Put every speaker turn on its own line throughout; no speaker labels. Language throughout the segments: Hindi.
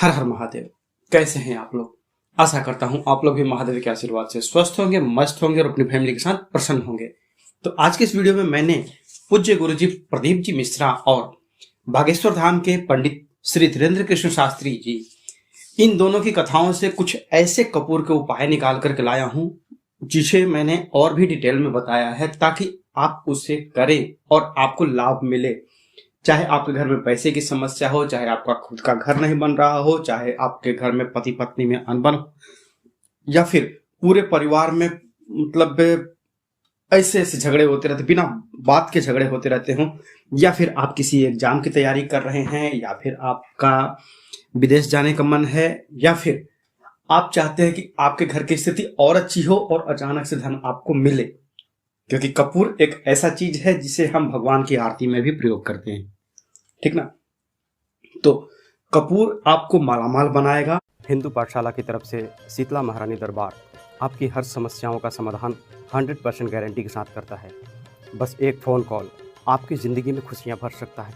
हर हर महादेव। कैसे हैं आप लोग? आशा करता हूं आप लोग भी महादेव के आशीर्वाद से स्वस्थ होंगे, मस्त होंगे और अपनी फैमिली के साथ प्रसन्न होंगे। तो आज के इस वीडियो में मैंने पूज्य गुरुजी प्रदीप जी मिश्रा और बागेश्वर धाम के पंडित श्री धीरेन्द्र कृष्ण शास्त्री जी, इन दोनों की कथाओं से कुछ ऐसे कपूर के उपाय निकाल करके लाया हूं जिसे मैंने और भी डिटेल में बताया है, ताकि आप उसे करें और आपको लाभ मिले। चाहे आपके घर में पैसे की समस्या हो, चाहे आपका खुद का घर नहीं बन रहा हो, चाहे आपके घर में पति पत्नी में अनबन हो, या फिर पूरे परिवार में मतलब ऐसे ऐसे झगड़े होते रहते, बिना बात के झगड़े होते रहते हों, या फिर आप किसी एग्जाम की तैयारी कर रहे हैं, या फिर आपका विदेश जाने का मन है, या फिर आप चाहते हैं कि आपके घर की स्थिति और अच्छी हो और अचानक से धन आपको मिले। क्योंकि कपूर एक ऐसा चीज है जिसे हम भगवान की आरती में भी प्रयोग करते हैं, ठीक ना। तो कपूर आपको मालामाल बनाएगा।
हिंदू पाठशाला की तरफ से शीतला महारानी दरबार आपकी हर समस्याओं का समाधान 100% गारंटी के साथ करता है। बस एक फ़ोन कॉल आपकी ज़िंदगी में खुशियां भर सकता है।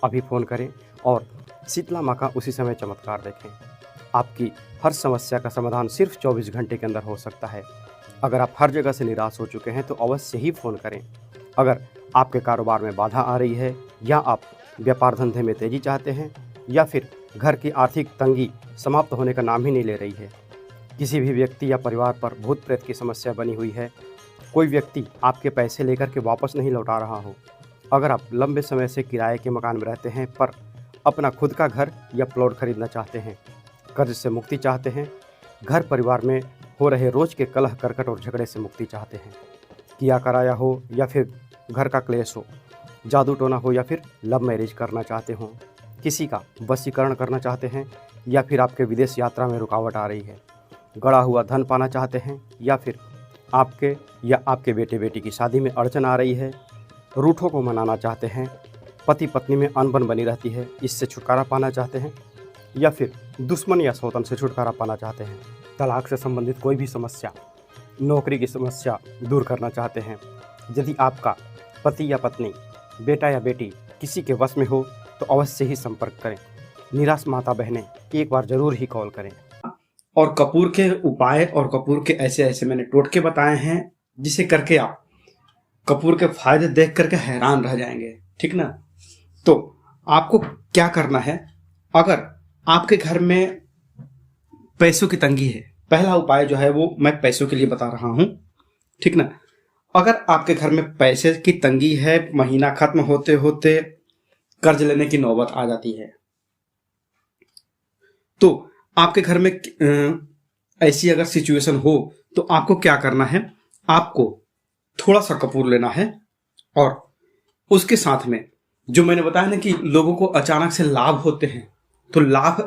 अभी फ़ोन करें और शीतला माँ का उसी समय चमत्कार देखें। आपकी हर समस्या का समाधान सिर्फ 24 घंटे के अंदर हो सकता है। अगर आप हर जगह से निराश हो चुके हैं तो अवश्य ही फ़ोन करें। अगर आपके कारोबार में बाधा आ रही है, या आप व्यापार धंधे में तेज़ी चाहते हैं, या फिर घर की आर्थिक तंगी समाप्त होने का नाम ही नहीं ले रही है, किसी भी व्यक्ति या परिवार पर भूत प्रेत की समस्या बनी हुई है, कोई व्यक्ति आपके पैसे लेकर के वापस नहीं लौटा रहा हो, अगर आप लंबे समय से किराए के मकान में रहते हैं पर अपना खुद का घर या प्लॉट खरीदना चाहते हैं, कर्ज से मुक्ति चाहते हैं, घर परिवार में हो रहे रोज़ के कलह करकट और झगड़े से मुक्ति चाहते हैं, किया कराया हो या फिर घर का क्लेश हो, जादू टोना हो या फिर लव मैरिज करना चाहते हों, किसी का वशीकरण करना चाहते हैं, या फिर आपके विदेश यात्रा में रुकावट आ रही है, गड़ा हुआ धन पाना चाहते हैं, या फिर आपके या आपके बेटे बेटी की शादी में अड़चन आ रही है, रूठों को मनाना चाहते हैं, पति पत्नी में अनबन बनी रहती है, इससे छुटकारा पाना चाहते हैं, या फिर दुश्मन या सौतन से छुटकारा पाना चाहते हैं, तलाक से संबंधित कोई भी समस्या, नौकरी की समस्या दूर करना चाहते हैं, यदि आपका पति या पत्नी, बेटा या बेटी किसी के वश में हो तो अवश्य ही संपर्क करें। निराश माता बहनें एक बार जरूर ही कॉल करें।
और कपूर के उपाय और कपूर के ऐसे ऐसे मैंने टोटके बताए हैं जिसे करके आप कपूर के फायदे देख करके हैरान रह जाएंगे, ठीक ना। तो आपको क्या करना है, अगर आपके घर में पैसों की तंगी है, पहला उपाय जो है वो मैं पैसों के लिए बता रहा हूं, ठीक ना। अगर आपके घर में पैसे की तंगी है, महीना खत्म होते होते कर्ज लेने की नौबत आ जाती है, तो आपके घर में ऐसी अगर सिचुएशन हो तो आपको क्या करना है, आपको थोड़ा सा कपूर लेना है और उसके साथ में जो मैंने बताया ना कि लोगों को अचानक से लाभ होते हैं, तो लाभ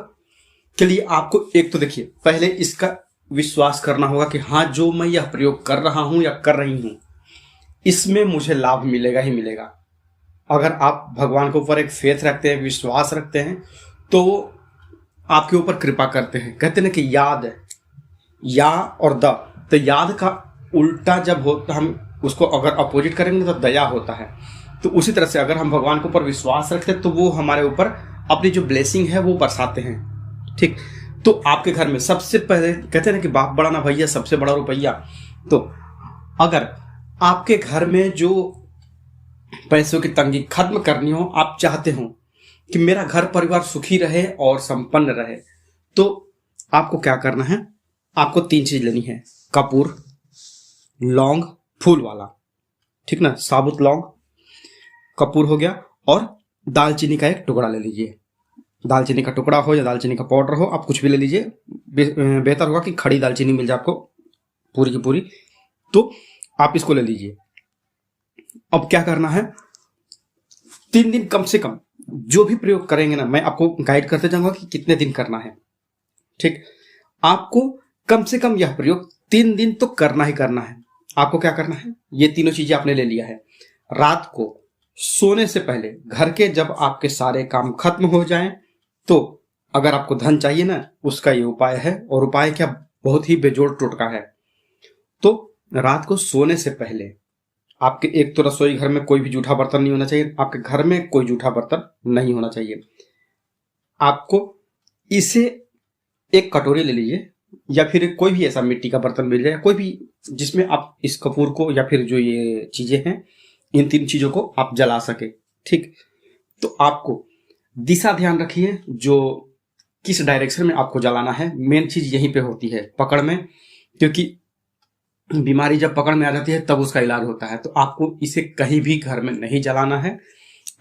के लिए आपको एक तो देखिए, पहले इसका विश्वास करना होगा कि हाँ, जो मैं यह प्रयोग कर रहा हूं या कर रही हूं इसमें मुझे लाभ मिलेगा ही मिलेगा। अगर आप भगवान के ऊपर एक फेथ रखते हैं, विश्वास रखते हैं, तो वो आपके ऊपर कृपा करते हैं। कहते हैं कि याद है, या और द, तो याद का उल्टा जब होता, हम उसको अगर अपोजिट करेंगे तो दया होता है। तो उसी तरह से अगर हम भगवान के ऊपर विश्वास रखते हैं तो वो हमारे ऊपर अपनी जो ब्लेसिंग है वो बरसाते हैं, ठीक। तो आपके घर में सबसे पहले कहते हैं ना कि बाप बड़ा ना भैया, सबसे बड़ा रुपया। तो अगर आपके घर में जो पैसों की तंगी खत्म करनी हो, आप चाहते हो कि मेरा घर परिवार सुखी रहे और संपन्न रहे, तो आपको क्या करना है, आपको 3 चीज लेनी है, कपूर, लौंग फूल वाला, ठीक ना, साबुत लौंग, कपूर हो गया, और दालचीनी का एक टुकड़ा ले लीजिए। दालचीनी का टुकड़ा हो या दालचीनी का पाउडर हो, आप कुछ भी ले लीजिए। बेहतर होगा कि खड़ी दालचीनी मिल जाए आपको पूरी की पूरी, तो आप इसको ले लीजिए। अब क्या करना है, 3 दिन कम से कम जो भी प्रयोग करेंगे ना, मैं आपको गाइड करते जाऊंगा कि कितने दिन करना है, ठीक। आपको कम से कम यह प्रयोग 3 दिन तो करना ही करना है। आपको क्या करना है, ये तीनों चीजें आपने ले लिया है। रात को सोने से पहले घर के जब आपके सारे काम खत्म हो जाएं, तो अगर आपको धन चाहिए ना, उसका ये उपाय है। और उपाय क्या, बहुत ही बेजोड़ टोटका है। तो रात को सोने से पहले आपके एक तो रसोई घर में कोई भी जूठा बर्तन नहीं होना चाहिए, आपके घर में कोई जूठा बर्तन नहीं होना चाहिए। आपको इसे एक कटोरी ले लीजिए या फिर कोई भी ऐसा मिट्टी का बर्तन मिल जाए, कोई भी जिसमें आप इस कपूर को या फिर जो ये चीजें हैं इन तीन चीजों को आप जला सके। ठीक, तो आपको दिशा ध्यान रखिए, जो किस डायरेक्शन में आपको जलाना है। मेन चीज यहीं पे होती है पकड़ में, क्योंकि बीमारी जब पकड़ में आ जाती है तब उसका इलाज होता है। तो आपको इसे कहीं भी घर में नहीं जलाना है।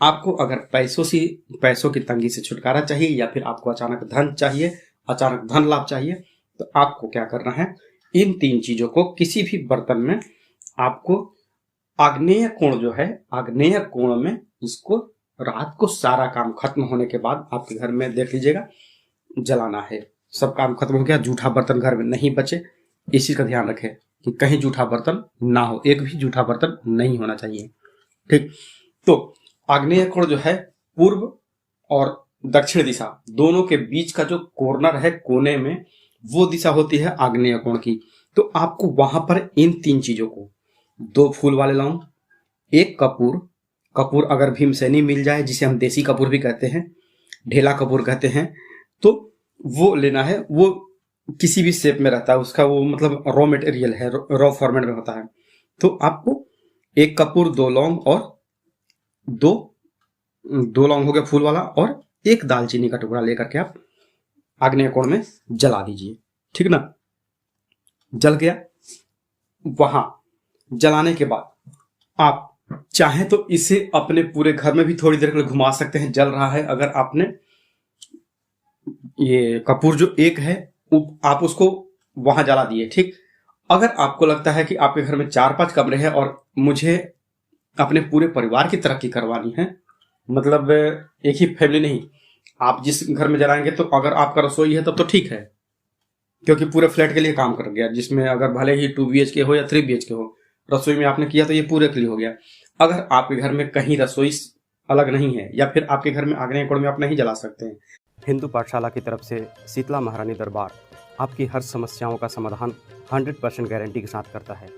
आपको अगर पैसों की तंगी से छुटकारा चाहिए या फिर आपको अचानक धन चाहिए, अचानक धन लाभ चाहिए, तो आपको क्या करना है, इन तीन चीजों को किसी भी बर्तन में आपको आग्नेय कोण जो है, आग्नेय कोण में इसको रात को सारा काम खत्म होने के बाद आपके घर में देख लीजिएगा जलाना है। सब काम खत्म हो गया, जूठा बर्तन घर में नहीं बचे, इसी का ध्यान रखें कि कहीं जूठा बर्तन ना हो, एक भी जूठा बर्तन नहीं होना चाहिए। ठीक, तो आग्नेय कोण जो है पूर्व और दक्षिण दिशा दोनों के बीच का जो कॉर्नर है कोने में, वो दिशा होती है आग्नेय कोण की। तो आपको वहां पर इन तीन चीजों को, 2 फूल वाले लौंग, एक कपूर अगर भीमसेनी मिल जाए, जिसे हम देसी कपूर भी कहते हैं, ढेला कपूर कहते हैं, तो वो लेना है। वो किसी भी शेप में रहता है उसका, वो मतलब रॉ मटेरियल है, रॉ फॉर्मेट में होता है। तो आपको एक कपूर, 2 लौंग और दो लौंग हो गया फूल वाला, और एक दालचीनी का टुकड़ा लेकर के आप आग्नेय कोण में जला दीजिए। ठीक ना, जल गया। वहां जलाने के बाद आप चाहें तो इसे अपने पूरे घर में भी थोड़ी देर के लिए घुमा सकते हैं, जल रहा है। अगर आपने ये कपूर जो एक है आप उसको वहां जला दिए। ठीक, अगर आपको लगता है कि आपके घर में 4-5 कमरे हैं और मुझे अपने पूरे परिवार की तरक्की करवानी है, मतलब एक ही फैमिली नहीं, आप जिस घर में जलाएंगे तो अगर आपका रसोई है तब तो ठीक है, क्योंकि पूरे फ्लैट के लिए काम कर गया, जिसमें अगर भले ही 2 BHK हो या 3 BHK हो, रसोई में आपने किया तो ये पूरे के लिए हो गया। अगर आपके घर में कहीं रसोई अलग नहीं है या फिर आपके घर में आग्नेय कोण में आप नहीं जला सकते हैं।
हिंदू पाठशाला की तरफ से शीतला महारानी दरबार आपकी हर समस्याओं का समाधान 100% गारंटी के साथ करता है।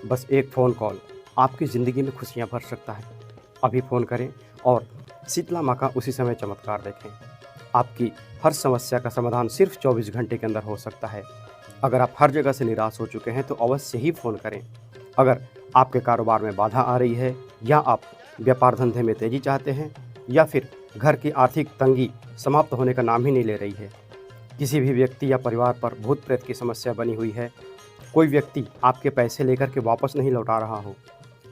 बस एक फ़ोन कॉल आपकी ज़िंदगी में खुशियां भर सकता है। अभी फ़ोन करें और शीतला माँ का उसी समय चमत्कार देखें। आपकी हर समस्या का समाधान सिर्फ 24 घंटे के अंदर हो सकता है। अगर आप हर जगह से निराश हो चुके हैं तो अवश्य ही फ़ोन करें। अगर आपके कारोबार में बाधा आ रही है, या आप व्यापार धंधे में तेज़ी चाहते हैं, या फिर घर की आर्थिक तंगी समाप्त होने का नाम ही नहीं ले रही है, किसी भी व्यक्ति या परिवार पर भूत प्रेत की समस्या बनी हुई है, कोई व्यक्ति आपके पैसे लेकर के वापस नहीं लौटा रहा हो,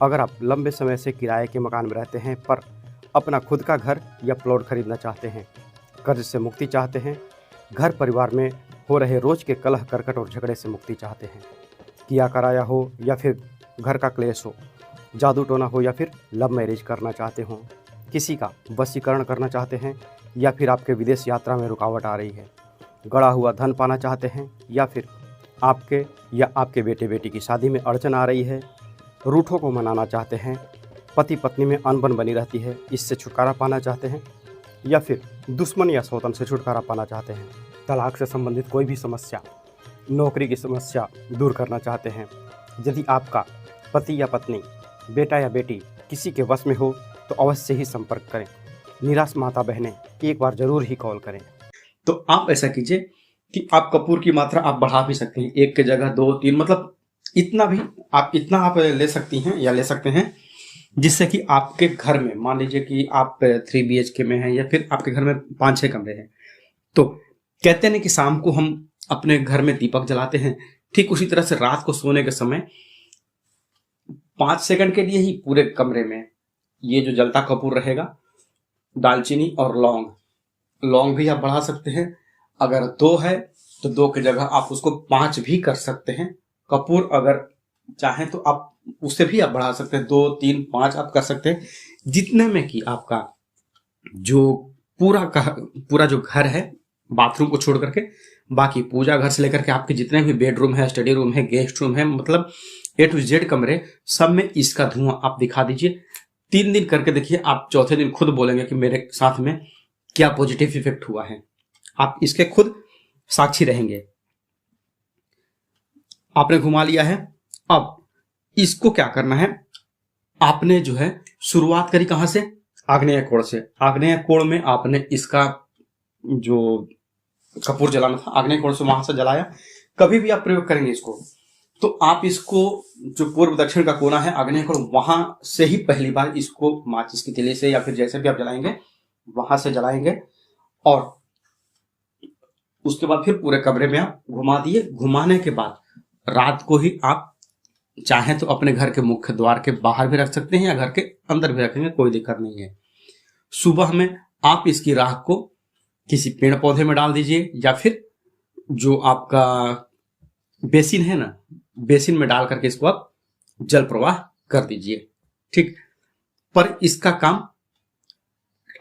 अगर आप लंबे समय से किराए के मकान में रहते हैं पर अपना खुद का घर या प्लॉट खरीदना चाहते हैं, कर्ज से मुक्ति चाहते हैं, घर परिवार में हो रहे रोज़ के कलह करकट और झगड़े से मुक्ति चाहते हैं, किया कराया हो या फिर घर का क्लेश हो, जादू टोना हो या फिर लव मैरिज करना चाहते हों, किसी का वशीकरण करना चाहते हैं, या फिर आपके विदेश यात्रा में रुकावट आ रही है, गड़ा हुआ धन पाना चाहते हैं, या फिर आपके या आपके बेटे बेटी की शादी में अड़चन आ रही है, रूठों को मनाना चाहते हैं, पति पत्नी में अनबन बनी रहती है, इससे छुटकारा पाना चाहते हैं, या फिर दुश्मन या सौतन से छुटकारा पाना चाहते हैं, तलाक से संबंधित कोई भी समस्या, नौकरी की समस्या दूर करना चाहते हैं, यदि आपका पति या पत्नी, बेटा या बेटी किसी के वश में हो तो अवश्य ही संपर्क करें। निराश माता बहनें एक बार जरूर ही कॉल करें।
तो आप ऐसा कीजिए कि आप कपूर की मात्रा आप बढ़ा भी सकते हैं, 1 की जगह 2, 3, मतलब इतना आप ले सकती हैं या ले सकते हैं, जिससे कि आपके घर में, मान लीजिए कि आप 3 BHK में हैं या फिर आपके घर में 5-6 कमरे हैं, तो कहते हैं कि शाम को हम अपने घर में दीपक जलाते हैं, ठीक उसी तरह से रात को सोने के समय 5 सेकंड के लिए ही पूरे कमरे में ये जो जलता कपूर रहेगा, दालचीनी और लौंग भी आप बढ़ा सकते हैं। अगर 2 है तो 2 की जगह आप उसको 5 भी कर सकते हैं। कपूर अगर चाहें तो आप उससे भी आप बढ़ा सकते हैं, 2, 3, 5 आप कर सकते हैं, जितने में कि आपका जो पूरा जो घर है, बाथरूम को छोड़ करके बाकी पूजा घर से लेकर के आपके जितने भी बेडरूम है, स्टडी रूम है, गेस्ट रूम है, मतलब A to Z कमरे, सब में इसका धुआं आप दिखा दीजिए। 3 दिन करके देखिए, आप चौथे दिन खुद बोलेंगे कि मेरे साथ में क्या पॉजिटिव इफेक्ट हुआ है। आप इसके खुद साक्षी रहेंगे। आपने घुमा लिया है, अब इसको क्या करना है, आपने जो है शुरुआत करी कहां से, आग्नेय कोण से। आग्नेय कोण में आपने इसका जो कपूर जलाना था, आग्नेय कोण से वहां से जलाया। कभी भी आप प्रयोग करेंगे इसको तो आप इसको जो पूर्व दक्षिण का कोना है आग्नेय कोण, वहां से ही पहली बार इसको माचिस की तीली से या फिर जैसे भी आप जलाएंगे वहां से जलाएंगे। और उसके बाद फिर पूरे कमरे में आप घुमा दिए। घुमाने के बाद रात को ही आप चाहें तो अपने घर के मुख्य द्वार के बाहर भी रख सकते हैं या घर के अंदर भी रखेंगे, कोई दिक्कत नहीं है। सुबह में आप इसकी राख को किसी पेड़ पौधे में डाल दीजिए या फिर जो आपका बेसिन है ना, बेसिन में डाल करके इसको आप जल प्रवाह कर दीजिए। ठीक, पर इसका काम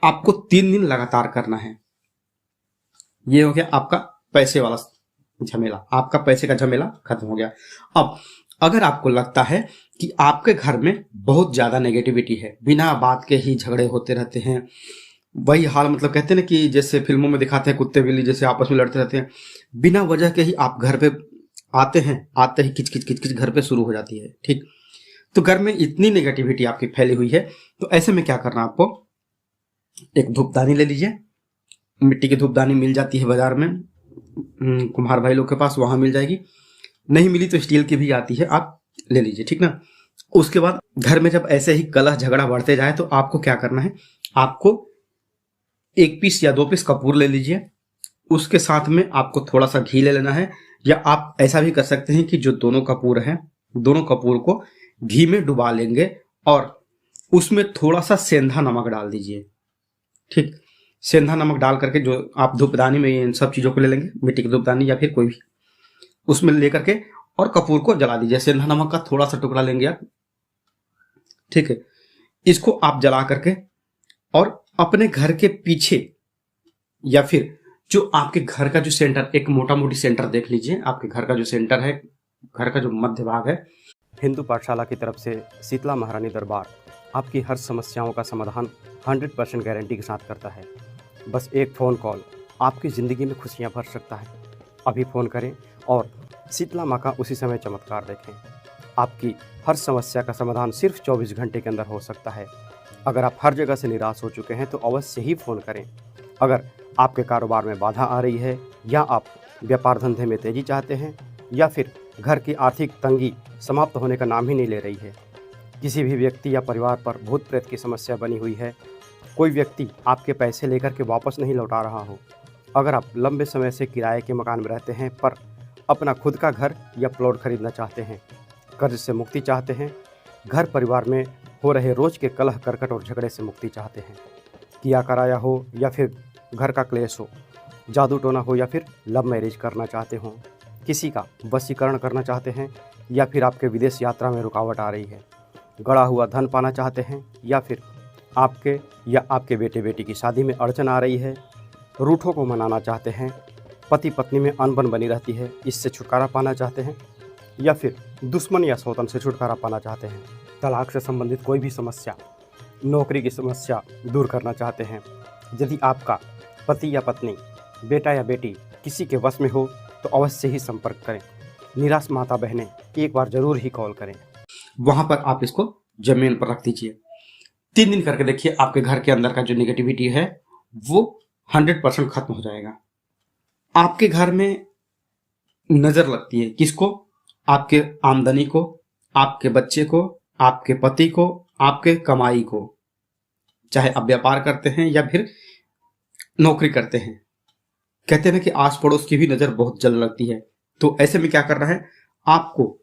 आपको 3 दिन लगातार करना है। ये हो गया आपका पैसे वाला झमेला, आपका पैसे का झमेला खत्म हो गया। अब अगर आपको लगता है कि आपके घर में बहुत ज्यादा नेगेटिविटी है, बिना बात के ही झगड़े होते रहते हैं, वही हाल मतलब कहते हैं ना कि जैसे फिल्मों में दिखाते हैं कुत्ते बिल्ली जैसे आपस में लड़ते रहते हैं, बिना वजह के ही आप घर पे आते हैं, आते ही किच किच किच किच घर पे शुरू हो जाती है। ठीक, तो घर में इतनी नेगेटिविटी आपकी फैली हुई है, तो ऐसे में क्या करना, आपको एक धूपदानी ले लीजिए। मिट्टी की धूपदानी मिल जाती है बाजार में, कुम्हार भाई लोग के पास, वहां मिल जाएगी। नहीं मिली तो स्टील की भी आती है, आप ले लीजिए। ठीक ना, उसके बाद घर में जब ऐसे ही कलह झगड़ा बढ़ते जाए तो आपको क्या करना है, आपको 1 पीस या 2 पीस कपूर ले लीजिए। उसके साथ में आपको थोड़ा सा घी ले लेना है, या आप ऐसा भी कर सकते हैं कि जो दोनों कपूर हैं, दोनों कपूर को घी में डुबा लेंगे और उसमें थोड़ा सा सेंधा नमक डाल दीजिए। ठीक, सेंधा नमक डाल करके जो आप धूपदानी में इन सब चीजों को ले लेंगे, मिट्टी की धूपदानी या फिर कोई भी, उसमें लेकर के और कपूर को जला दीजिए। सेंधा नमक का थोड़ा सा टुकड़ा लेंगे आप। ठीक है, इसको आप जला करके और अपने घर के पीछे या फिर जो आपके घर का जो सेंटर, एक मोटा मोटी सेंटर देख लीजिए, आपके घर का जो सेंटर है, घर का जो मध्य भाग है।
हिंदू पाठशाला की तरफ से शीतला महारानी दरबार आपकी हर समस्याओं का समाधान 100% गारंटी के साथ करता है। बस एक फ़ोन कॉल आपकी ज़िंदगी में खुशियाँ भर सकता है। अभी फ़ोन करें और शीतला माँ का उसी समय चमत्कार देखें। आपकी हर समस्या का समाधान सिर्फ 24 घंटे के अंदर हो सकता है। अगर आप हर जगह से निराश हो चुके हैं तो अवश्य ही फ़ोन करें। अगर आपके कारोबार में बाधा आ रही है, या आप व्यापार धंधे में तेज़ी चाहते हैं, या फिर घर की आर्थिक तंगी समाप्त होने का नाम ही नहीं ले रही है, किसी भी व्यक्ति या परिवार पर भूत प्रेत की समस्या बनी हुई है, कोई व्यक्ति आपके पैसे लेकर के वापस नहीं लौटा रहा हो, अगर आप लंबे समय से किराए के मकान में रहते हैं पर अपना खुद का घर या प्लॉट खरीदना चाहते हैं, कर्ज से मुक्ति चाहते हैं, घर परिवार में हो रहे रोज के कलह करकट और झगड़े से मुक्ति चाहते हैं, किया कराया हो या फिर घर का क्लेश हो, जादू टोना हो या फिर लव मैरिज करना चाहते हों, किसी का वशीकरण करना चाहते हैं, या फिर आपके विदेश यात्रा में रुकावट आ रही है, गड़ा हुआ धन पाना चाहते हैं, या फिर आपके या आपके बेटे बेटी की शादी में अड़चन आ रही है, रूठों को मनाना चाहते हैं, पति पत्नी में अनबन बनी रहती है, इससे छुटकारा पाना चाहते हैं, या फिर दुश्मन या सौतन से छुटकारा पाना चाहते हैं, तलाक से संबंधित कोई भी समस्या, नौकरी की समस्या दूर करना चाहते हैं, यदि आपका पति या पत्नी, बेटा या बेटी किसी के वश में हो तो अवश्य ही संपर्क करें। निराश माता बहनें एक बार जरूर ही कॉल करें।
वहां पर आप इसको जमीन पर रख दीजिए। 3 दिन करके देखिए, आपके घर के अंदर का जो नेगेटिविटी है वो 100% खत्म हो जाएगा। आपके घर में नजर लगती है किसको? आपके आमदनी को, आपके बच्चे को, आपके पति को, आपके कमाई को। चाहे आप व्यापार करते हैं या फिर नौकरी करते हैं, कहते हैं कि आस पड़ोस की भी नजर बहुत जल्द लगती है। तो ऐसे में क्या करना है, आपको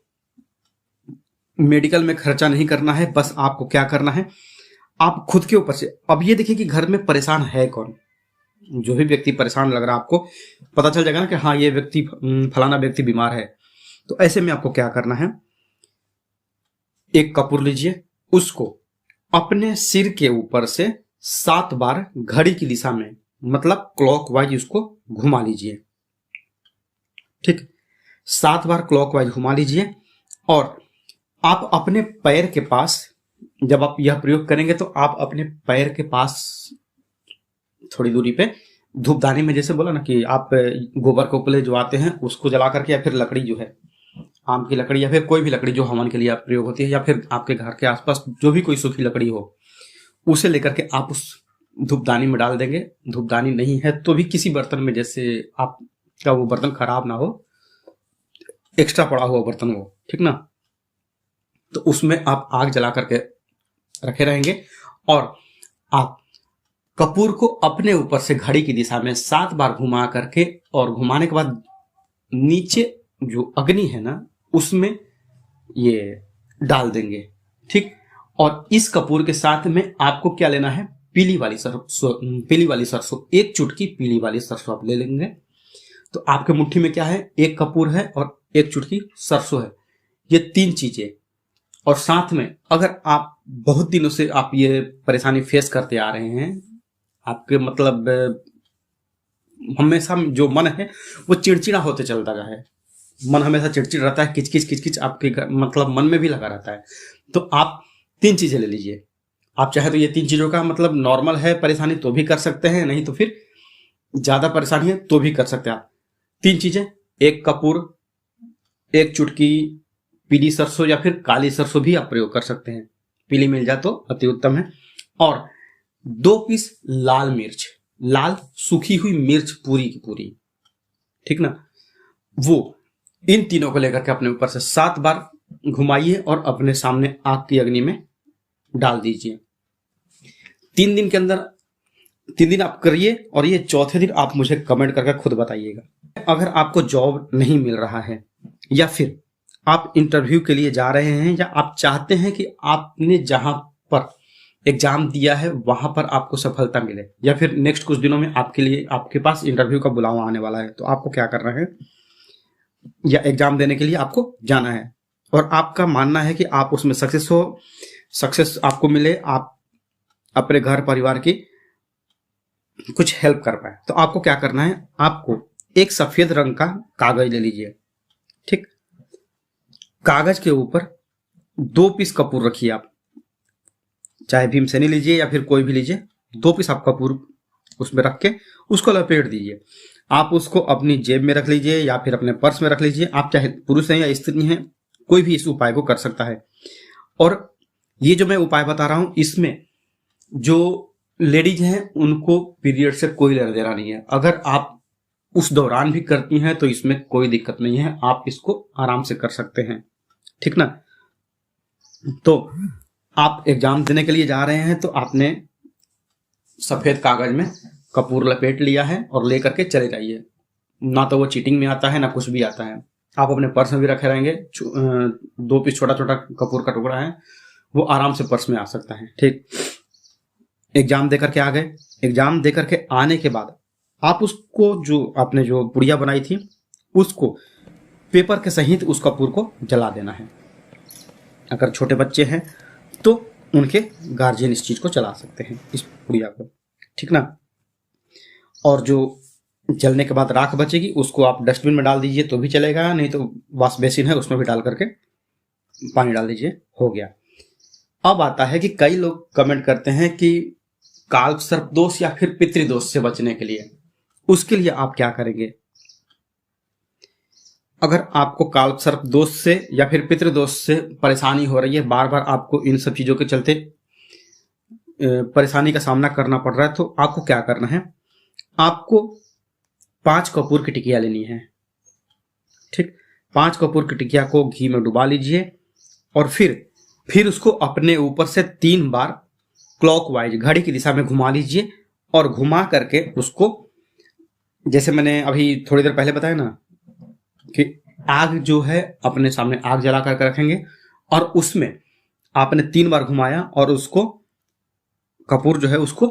मेडिकल में खर्चा नहीं करना है, बस आपको क्या करना है, आप खुद के ऊपर से, अब ये देखिए कि घर में परेशान है कौन। जो भी व्यक्ति परेशान लग रहा है आपको पता चल जाएगा ना कि हाँ ये व्यक्ति, फलाना व्यक्ति बीमार है। तो ऐसे में आपको क्या करना है, एक कपूर लीजिए, उसको अपने सिर के ऊपर से 7 बार घड़ी की दिशा में, मतलब क्लॉकवाइज उसको घुमा लीजिए। ठीक, 7 बार क्लॉकवाइज घुमा लीजिए। और आप अपने पैर के पास, जब आप यह प्रयोग करेंगे तो आप अपने पैर के पास थोड़ी दूरी पे धूपदानी में, जैसे बोला ना कि आप गोबर के उपले जो आते हैं उसको जला करके, या फिर लकड़ी जो है आम की लकड़ी या फिर कोई भी लकड़ी जो हवन के लिए आप प्रयोग होती है, या फिर आपके घर के आसपास जो भी कोई सूखी लकड़ी हो, उसे लेकर के आप उस धूपदानी में डाल देंगे। धूपदानी नहीं है तो भी किसी बर्तन में, जैसे आपका वो बर्तन खराब ना हो, एक्स्ट्रा पड़ा हुआ बर्तन हो, ठीक ना, तो उसमें आप आग जला करके रखे रहेंगे और आप कपूर को अपने ऊपर से घड़ी की दिशा में 7 बार घुमा करके, और घुमाने के बाद नीचे जो अग्नि है ना उसमें ये डाल देंगे, ठीक। और इस कपूर के साथ में आपको क्या लेना है, पीली वाली सरसों, 1 चुटकी पीली वाली सरसों आप ले लेंगे। तो आपके मुट्ठी में क्या है, 1 कपूर है और 1 चुटकी सरसों है, ये 3 चीजें। और साथ में अगर आप बहुत दिनों से आप ये परेशानी फेस करते आ रहे हैं, आपके मतलब हमेशा जो मन है वो चिड़चिड़ा होते चलता रहा है, मन हमेशा चिड़चिड़ रहता है, किचकिच किचकिच आपके मतलब मन में भी लगा रहता है, तो आप 3 चीजें ले लीजिए। आप चाहे तो ये 3 चीजों का मतलब नॉर्मल है परेशानी तो भी कर सकते हैं, नहीं तो फिर ज्यादा परेशानी है तो भी कर सकते हैं आप। 3 चीजें, 1 कपूर, 1 चुटकी पीली सरसों या फिर काली सरसों भी आप प्रयोग कर सकते हैं, पीली मिल जाए तो अति उत्तम है। और 2 पीस लाल मिर्च, लाल सूखी हुई मिर्च पूरी की पूरी, ठीक ना, वो इन तीनों को लेकर के अपने ऊपर से 7 बार घुमाइए और अपने सामने आग की अग्नि में डाल दीजिए। 3 दिन के अंदर, 3 दिन आप करिए और ये चौथे दिन आप मुझे कमेंट करके खुद बताइएगा। अगर आपको जॉब नहीं मिल रहा है या फिर आप इंटरव्यू के लिए जा रहे हैं, या आप चाहते हैं कि आपने जहां पर एग्जाम दिया है वहां पर आपको सफलता मिले, या फिर नेक्स्ट कुछ दिनों में आपके लिए आपके पास इंटरव्यू का बुलावा आने वाला है, तो आपको क्या करना है, या एग्जाम देने के लिए आपको जाना है और आपका मानना है कि आप उसमें सक्सेस आपको मिले, आप अपने घर परिवार की कुछ हेल्प कर पाए, तो आपको क्या करना है, आपको एक सफेद रंग का कागज ले लीजिए, ठीक। कागज के ऊपर 2 पीस कपूर रखिए, आप चाहे भीमसेनी लीजिए या फिर कोई भी लीजिए, 2 पीस आप कपूर उसमें रख के उसको लपेट दीजिए। आप उसको अपनी जेब में रख लीजिए या फिर अपने पर्स में रख लीजिए। आप चाहे पुरुष हैं या स्त्री हैं, कोई भी इस उपाय को कर सकता है। और ये जो मैं उपाय बता रहा हूं, इसमें जो लेडीज हैं उनको पीरियड से कोई लेना देना नहीं है। अगर आप उस दौरान भी करती हैं तो इसमें कोई दिक्कत नहीं है, आप इसको आराम से कर सकते हैं, ठीक ना। तो आप एग्जाम देने के लिए जा रहे हैं तो आपने सफेद कागज में कपूर लपेट लिया है और लेकर के चले जाइए। ना तो वो चीटिंग में आता है ना कुछ भी आता है। आप अपने पर्स में भी रखे रहेंगे। 2 पीस छोटा छोटा कपूर का टुकड़ा है, वो आराम से पर्स में आ सकता है, ठीक। एग्जाम देकर के आ गए। एग्जाम देकर के आने के बाद आप उसको, जो आपने जो पुड़िया बनाई थी, उसको पेपर के सहित उस कपूर को जला देना है। अगर छोटे बच्चे हैं तो उनके गार्जियन इस चीज को चला सकते हैं, इस पुड़िया को, ठीक ना। और जो जलने के बाद राख बचेगी उसको आप डस्टबिन में डाल दीजिए तो भी चलेगा, नहीं तो वॉश बेसिन है उसमें भी डाल करके पानी डाल दीजिए, हो गया। अब आता है कि कई लोग कमेंट करते हैं कि काल सर्प दोष या फिर पितृदोष से बचने के लिए, उसके लिए आप क्या करेंगे। अगर आपको काल सर्प दोष से या फिर पितृदोष से परेशानी हो रही है, बार बार आपको इन सब चीजों के चलते परेशानी का सामना करना पड़ रहा है, तो आपको क्या करना है, आपको 5 कपूर की टिकिया लेनी है, ठीक। 5 कपूर की टिकिया को घी में डुबा लीजिए और फिर उसको अपने ऊपर से 3 बार क्लॉकवाइज घड़ी की दिशा में घुमा लीजिए। और घुमा करके उसको, जैसे मैंने अभी थोड़ी देर पहले बताया ना कि आग जो है अपने सामने आग जला करके रखेंगे और उसमें आपने 3 बार घुमाया और उसको कपूर जो है उसको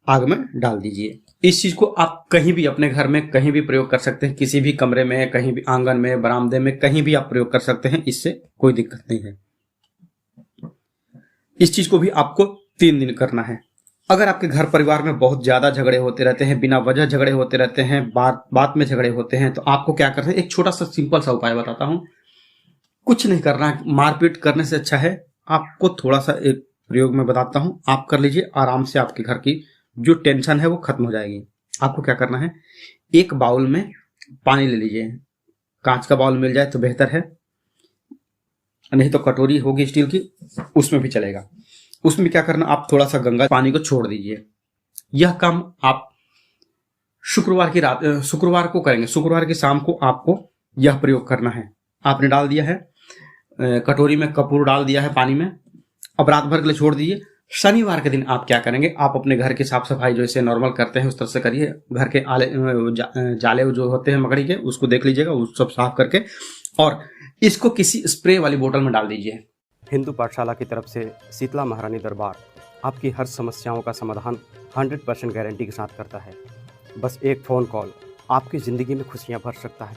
आग में डाल दीजिए। इस चीज को आप कहीं भी अपने घर में कहीं भी प्रयोग कर सकते हैं, किसी भी कमरे में, कहीं भी आंगन में, बरामदे में, कहीं भी आप प्रयोग कर सकते हैं, इससे कोई दिक्कत नहीं है। इस चीज को भी आपको 3 दिन करना है। अगर आपके घर परिवार में बहुत ज्यादा झगड़े होते रहते हैं, बिना वजह झगड़े होते रहते हैं, बात में झगड़े होते हैं, तो आपको क्या करना है, एक छोटा सा सिंपल सा उपाय बताता हूं। कुछ नहीं करना है, मारपीट करने से अच्छा है आपको थोड़ा सा एक प्रयोग में बताता हूं, आप कर लीजिए, आराम से आपके घर की जो टेंशन है वो खत्म हो जाएगी। आपको क्या करना है, एक बाउल में पानी ले लीजिए, कांच का बाउल मिल जाए तो बेहतर है, नहीं तो कटोरी होगी स्टील की उसमें भी चलेगा। उसमें क्या करना, आप थोड़ा सा गंगा पानी को छोड़ दीजिए यह काम आप शुक्रवार को करेंगे। शुक्रवार की शाम को आपको यह प्रयोग करना है। आपने डाल दिया है कटोरी में, कपूर डाल दिया है पानी में, अब रात भर के लिए छोड़ दीजिए। शनिवार के दिन आप क्या करेंगे, आप अपने घर की साफ सफाई जैसे नॉर्मल करते हैं उस तरह से करिए। घर के जाले जो होते हैं मकड़ी के, उसको देख लीजिएगा, उस सब साफ करके, और इसको किसी स्प्रे वाली बोतल में डाल दीजिए।
हिंदू पाठशाला की तरफ से शीतला महारानी दरबार आपकी हर समस्याओं का समाधान 100% गारंटी के साथ करता है। बस एक फ़ोन कॉल आपकी ज़िंदगी में खुशियाँ भर सकता है।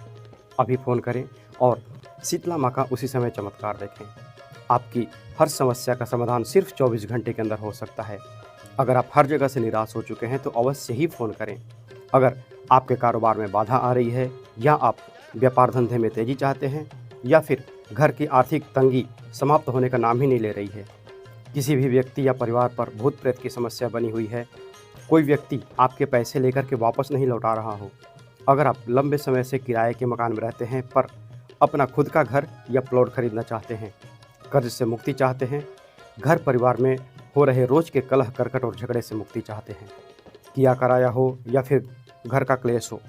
अभी फ़ोन करें और शीतला माँ का उसी समय चमत्कार देखें। आपकी हर समस्या का समाधान सिर्फ 24 घंटे के अंदर हो सकता है। अगर आप हर जगह से निराश हो चुके हैं तो अवश्य ही फ़ोन करें। अगर आपके कारोबार में बाधा आ रही है, या आप व्यापार धंधे में तेज़ी चाहते हैं, या फिर घर की आर्थिक तंगी समाप्त होने का नाम ही नहीं ले रही है, किसी भी व्यक्ति या परिवार पर भूत प्रेत की समस्या बनी हुई है, कोई व्यक्ति आपके पैसे लेकर के वापस नहीं लौटा रहा हो, अगर आप लंबे समय से किराए के मकान में रहते हैं पर अपना खुद का घर या प्लॉट खरीदना चाहते हैं, कर्ज से मुक्ति चाहते हैं, घर परिवार में हो रहे रोज़ के कलह करकट और झगड़े से मुक्ति चाहते हैं, किया कराया हो या फिर घर का क्लेश हो,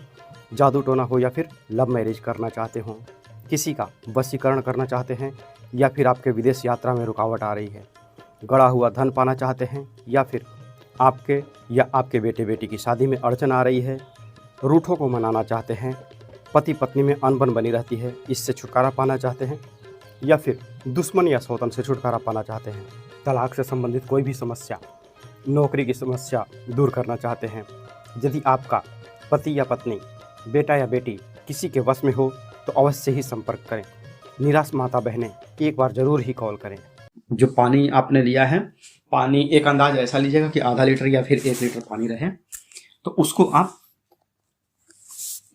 जादू टोना हो या फिर लव मैरिज करना चाहते हों, किसी का वशीकरण करना चाहते हैं, या फिर आपके विदेश यात्रा में रुकावट आ रही है, गड़ा हुआ धन पाना चाहते हैं, या फिर आपके या आपके बेटे बेटी की शादी में अड़चन आ रही है, रूठों को मनाना चाहते हैं, पति पत्नी में अनबन बनी रहती है, इससे छुटकारा पाना चाहते हैं, या फिर दुश्मन या सौतन से छुटकारा पाना चाहते हैं, तलाक से संबंधित कोई भी समस्या, नौकरी की समस्या दूर करना चाहते हैं, यदि आपका पति या पत्नी, बेटा या बेटी किसी के वश में हो तो अवश्य ही संपर्क करें। निराश माता बहनें एक बार ज़रूर ही कॉल करें।
जो पानी आपने लिया है, पानी एक अंदाज ऐसा लीजिएगा कि आधा लीटर या फिर 1 लीटर पानी रहे, तो उसको आप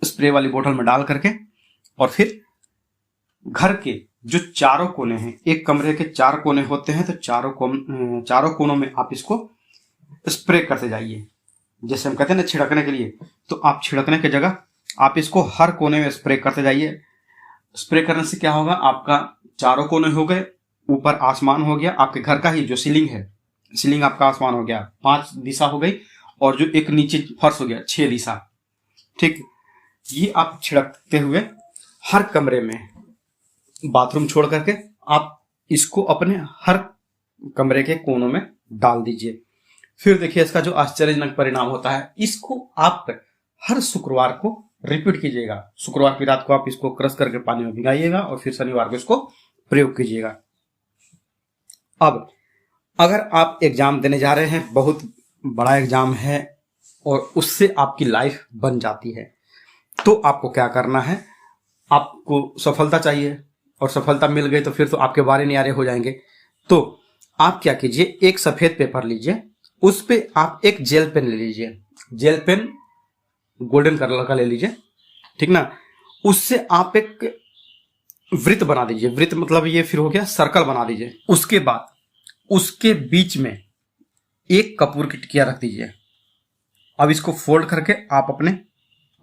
स्प्रे वाली बोतल में डाल करके, और फिर घर के जो चारों कोने हैं, एक कमरे के 4 कोने होते हैं, तो चारों कोनों में आप इसको स्प्रे करते जाइए। जैसे हम कहते हैं ना छिड़कने के लिए, तो आप छिड़कने की जगह आप इसको हर कोने में स्प्रे करते जाइए। स्प्रे करने से क्या होगा, आपका चारों कोने हो गए, ऊपर आसमान हो गया, आपके घर का ही जो सीलिंग है, सीलिंग आपका आसमान हो गया, 5 दिशा हो गई, और जो एक नीचे फर्श हो गया 6 दिशा। ठीक, ये आप छिड़कते हुए हर कमरे में, बाथरूम छोड़ करके आप इसको अपने हर कमरे के कोनों में डाल दीजिए। फिर देखिए इसका जो आश्चर्यजनक परिणाम होता है। इसको आप हर शुक्रवार को रिपीट कीजिएगा। शुक्रवार की रात को आप इसको क्रश करके पानी में भिगाइएगा और फिर शनिवार को इसको प्रयोग कीजिएगा। अब अगर आप एग्जाम देने जा रहे हैं, बहुत बड़ा एग्जाम है और उससे आपकी लाइफ बन जाती है, तो आपको क्या करना है, आपको सफलता चाहिए और सफलता मिल गई तो फिर तो आपके बारे न्यारे हो जाएंगे। तो आप क्या कीजिए, एक सफेद पेपर लीजिए, उस पे आप एक जेल पेन ले लीजिए। जेल पेन गोल्डन कलर का ले लीजिए, ठीक ना। उससे आप एक वृत्त बना दीजिए। वृत्त मतलब ये फिर हो गया, सर्कल बना दीजिए। उसके बाद उसके बीच में एक कपूर की टिकिया रख दीजिए। अब इसको फोल्ड करके आप अपने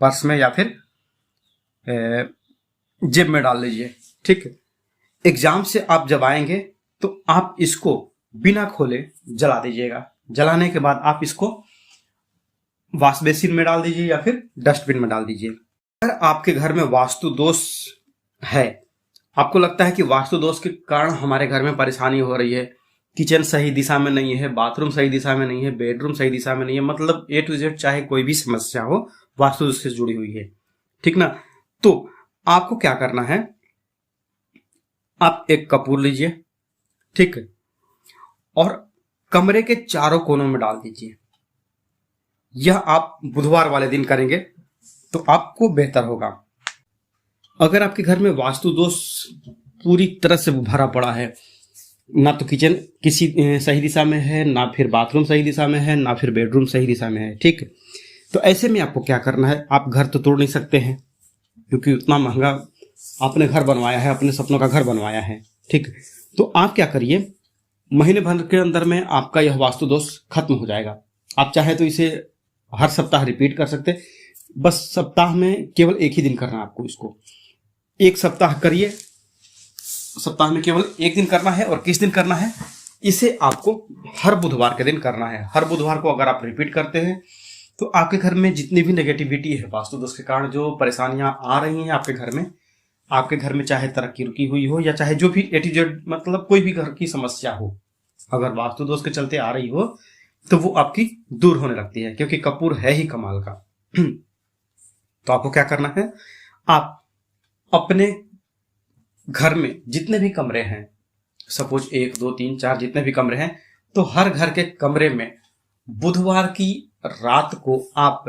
पर्स में या फिर जेब में डाल लीजिए। ठीक, एग्जाम से आप जब आएंगे तो आप इसको बिना खोले जला दीजिएगा। जलाने के बाद आप इसको वॉश बेसिन में डाल दीजिए या फिर डस्टबिन में डाल दीजिए। अगर आपके घर में वास्तु दोष है, आपको लगता है कि वास्तु दोष के कारण हमारे घर में परेशानी हो रही है, किचन सही दिशा में नहीं है, बाथरूम सही दिशा में नहीं है, बेडरूम सही दिशा में नहीं है, मतलब A to Z चाहे कोई भी समस्या हो वास्तु दोष से जुड़ी हुई है, ठीक ना। तो आपको क्या करना है, आप एक कपूर लीजिए, ठीक, और कमरे के चारों कोनों में डाल दीजिए। यह आप बुधवार वाले दिन करेंगे तो आपको बेहतर होगा। अगर आपके घर में वास्तु दोष पूरी तरह से भरा पड़ा है, ना तो किचन किसी सही दिशा में है, ना फिर बाथरूम सही दिशा में है, ना फिर बेडरूम सही दिशा में है, ठीक, तो ऐसे में आपको क्या करना है, आप घर तो तोड़ नहीं सकते हैं क्योंकि उतना महंगा आपने घर बनवाया है, अपने सपनों का घर बनवाया है, ठीक। तो आप क्या करिए, महीने भर के अंदर में आपका यह वास्तु दोष खत्म हो जाएगा। आप चाहे तो इसे हर सप्ताह रिपीट कर सकते, बस सप्ताह में केवल एक ही दिन करना है आपको। इसको एक सप्ताह करिए, सप्ताह में केवल एक दिन करना है। और किस दिन करना है, इसे आपको हर बुधवार के दिन करना है। हर बुधवार को अगर आप रिपीट करते हैं तो आपके घर में जितनी भी नेगेटिविटी है, वास्तु दोष के कारण जो परेशानियां आ रही हैं आपके घर में चाहे तरक्की रुकी हुई हो या चाहे जो भी एटीजेड मतलब कोई भी घर की समस्या हो, अगर वास्तु दोष के चलते आ रही हो तो वो आपकी दूर होने लगती है, क्योंकि कपूर है ही कमाल का। तो आपको क्या करना है, आप अपने घर में जितने भी कमरे हैं, सपोज 1 2 3 4 जितने भी कमरे हैं, तो हर घर के कमरे में बुधवार की रात को आप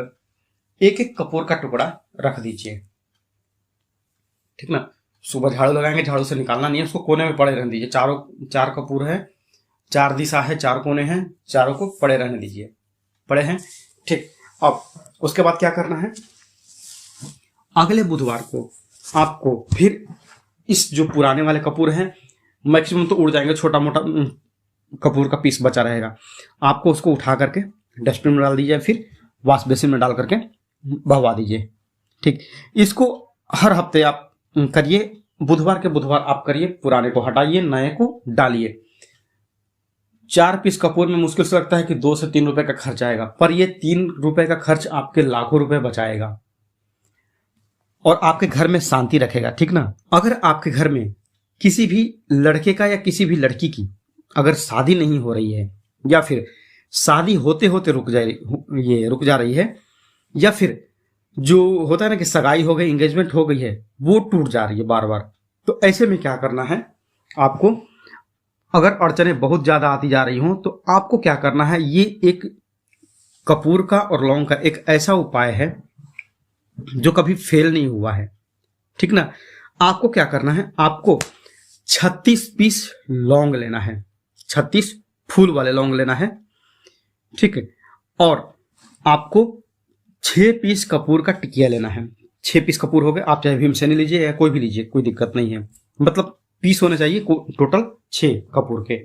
एक एक कपूर का टुकड़ा रख दीजिए। ठीक ना। सुबह झाड़ू लगाएंगे, झाड़ू से निकालना नहीं है, उसको कोने में पड़े रहने दीजिए। चार कपूर है, 4 दिशा है, 4 कोने हैं, चारों को पड़े रहने दीजिए। पड़े हैं, ठीक। अब उसके बाद क्या करना है, अगले बुधवार को आपको फिर इस जो पुराने वाले कपूर हैं, मैक्सिमम तो उड़ जाएंगे, छोटा मोटा कपूर का पीस बचा रहेगा, आपको उसको उठा करके डस्टबिन में डाल दीजिए, फिर वॉश बेसिन में डाल करके बहवा दीजिए। ठीक। इसको हर हफ्ते आप करिए, बुधवार के बुधवार आप करिए, पुराने को हटाइए, नए को डालिए। 4 पीस कपूर में मुश्किल से लगता है कि 2 से 3 रुपए का खर्च आएगा, पर ये 3 रुपए का खर्च आपके लाखों रुपए बचाएगा और आपके घर में शांति रखेगा। ठीक ना। अगर आपके घर में किसी भी लड़के का या किसी भी लड़की की अगर शादी नहीं हो रही है, या फिर शादी होते होते रुक जा रही है, या फिर जो होता है ना कि सगाई हो गई, एंगेजमेंट हो गई है, वो टूट जा रही है बार बार, तो ऐसे में क्या करना है आपको, अगर अड़चने बहुत ज्यादा आती जा रही हों, तो आपको क्या करना है, ये एक कपूर का और लौंग का एक ऐसा उपाय है जो कभी फेल नहीं हुआ है। ठीक ना। आपको क्या करना है, आपको 36 पीस लौंग लेना है, 36 फूल वाले लौंग लेना है। ठीक है। और आपको 6 पीस कपूर का टिकिया लेना है। 6 पीस कपूर हो गए, आप चाहे भीमसेनी लीजिए या कोई भी लीजिए, कोई दिक्कत नहीं है, मतलब पीस होने चाहिए टोटल 6 कपूर के।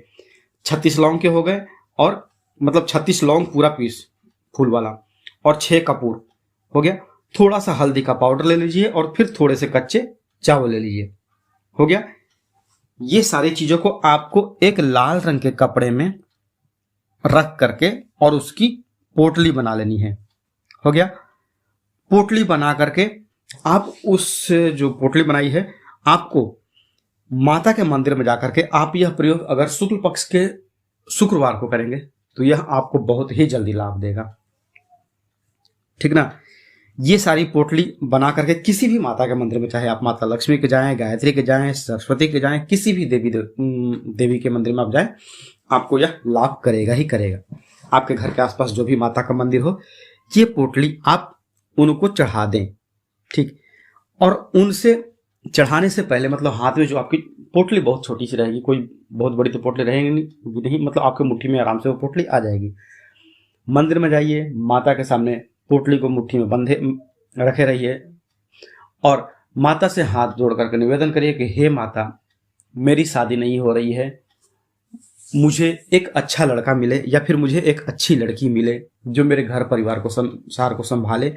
36 लौंग के हो गए, और मतलब 36 लौंग पूरा पीस फूल वाला, और 6 कपूर हो गया। थोड़ा सा हल्दी का पाउडर ले लीजिए, और फिर थोड़े से कच्चे चावल ले लीजिए, हो गया। ये सारी चीजों को आपको एक लाल रंग के कपड़े में रख करके और उसकी पोटली बना लेनी है, हो गया। पोटली बना करके आप उस जो पोटली बनाई है, आपको माता के मंदिर में जाकर के आप यह प्रयोग अगर शुक्ल पक्ष के शुक्रवार को करेंगे तो यह आपको बहुत ही जल्दी लाभ देगा। ठीक ना। ये सारी पोटली बना करके किसी भी माता के मंदिर में, चाहे आप माता लक्ष्मी के जाएं, गायत्री के जाएं, सरस्वती के जाएं, किसी भी देवी के मंदिर में आप जाएं, आपको यह लाभ करेगा ही करेगा। आपके घर के आसपास जो भी माता का मंदिर हो, ये पोटली आप उनको चढ़ा दें। ठीक। और उनसे चढ़ाने से पहले मतलब हाथ में जो आपकी पोटली बहुत छोटी सी रहेगी, कोई बहुत बड़ी तो पोटली रहेगी नहीं, मतलब आपके मुट्ठी में आराम से वो पोटली आ जाएगी। मंदिर में जाइए, माता के सामने पोटली को मुट्ठी में बंधे रखे रहिए, और माता से हाथ जोड़ करके निवेदन करिए कि हे माता, मेरी शादी नहीं हो रही है, मुझे एक अच्छा लड़का मिले या फिर मुझे एक अच्छी लड़की मिले जो मेरे घर परिवार को संसार को संभाले,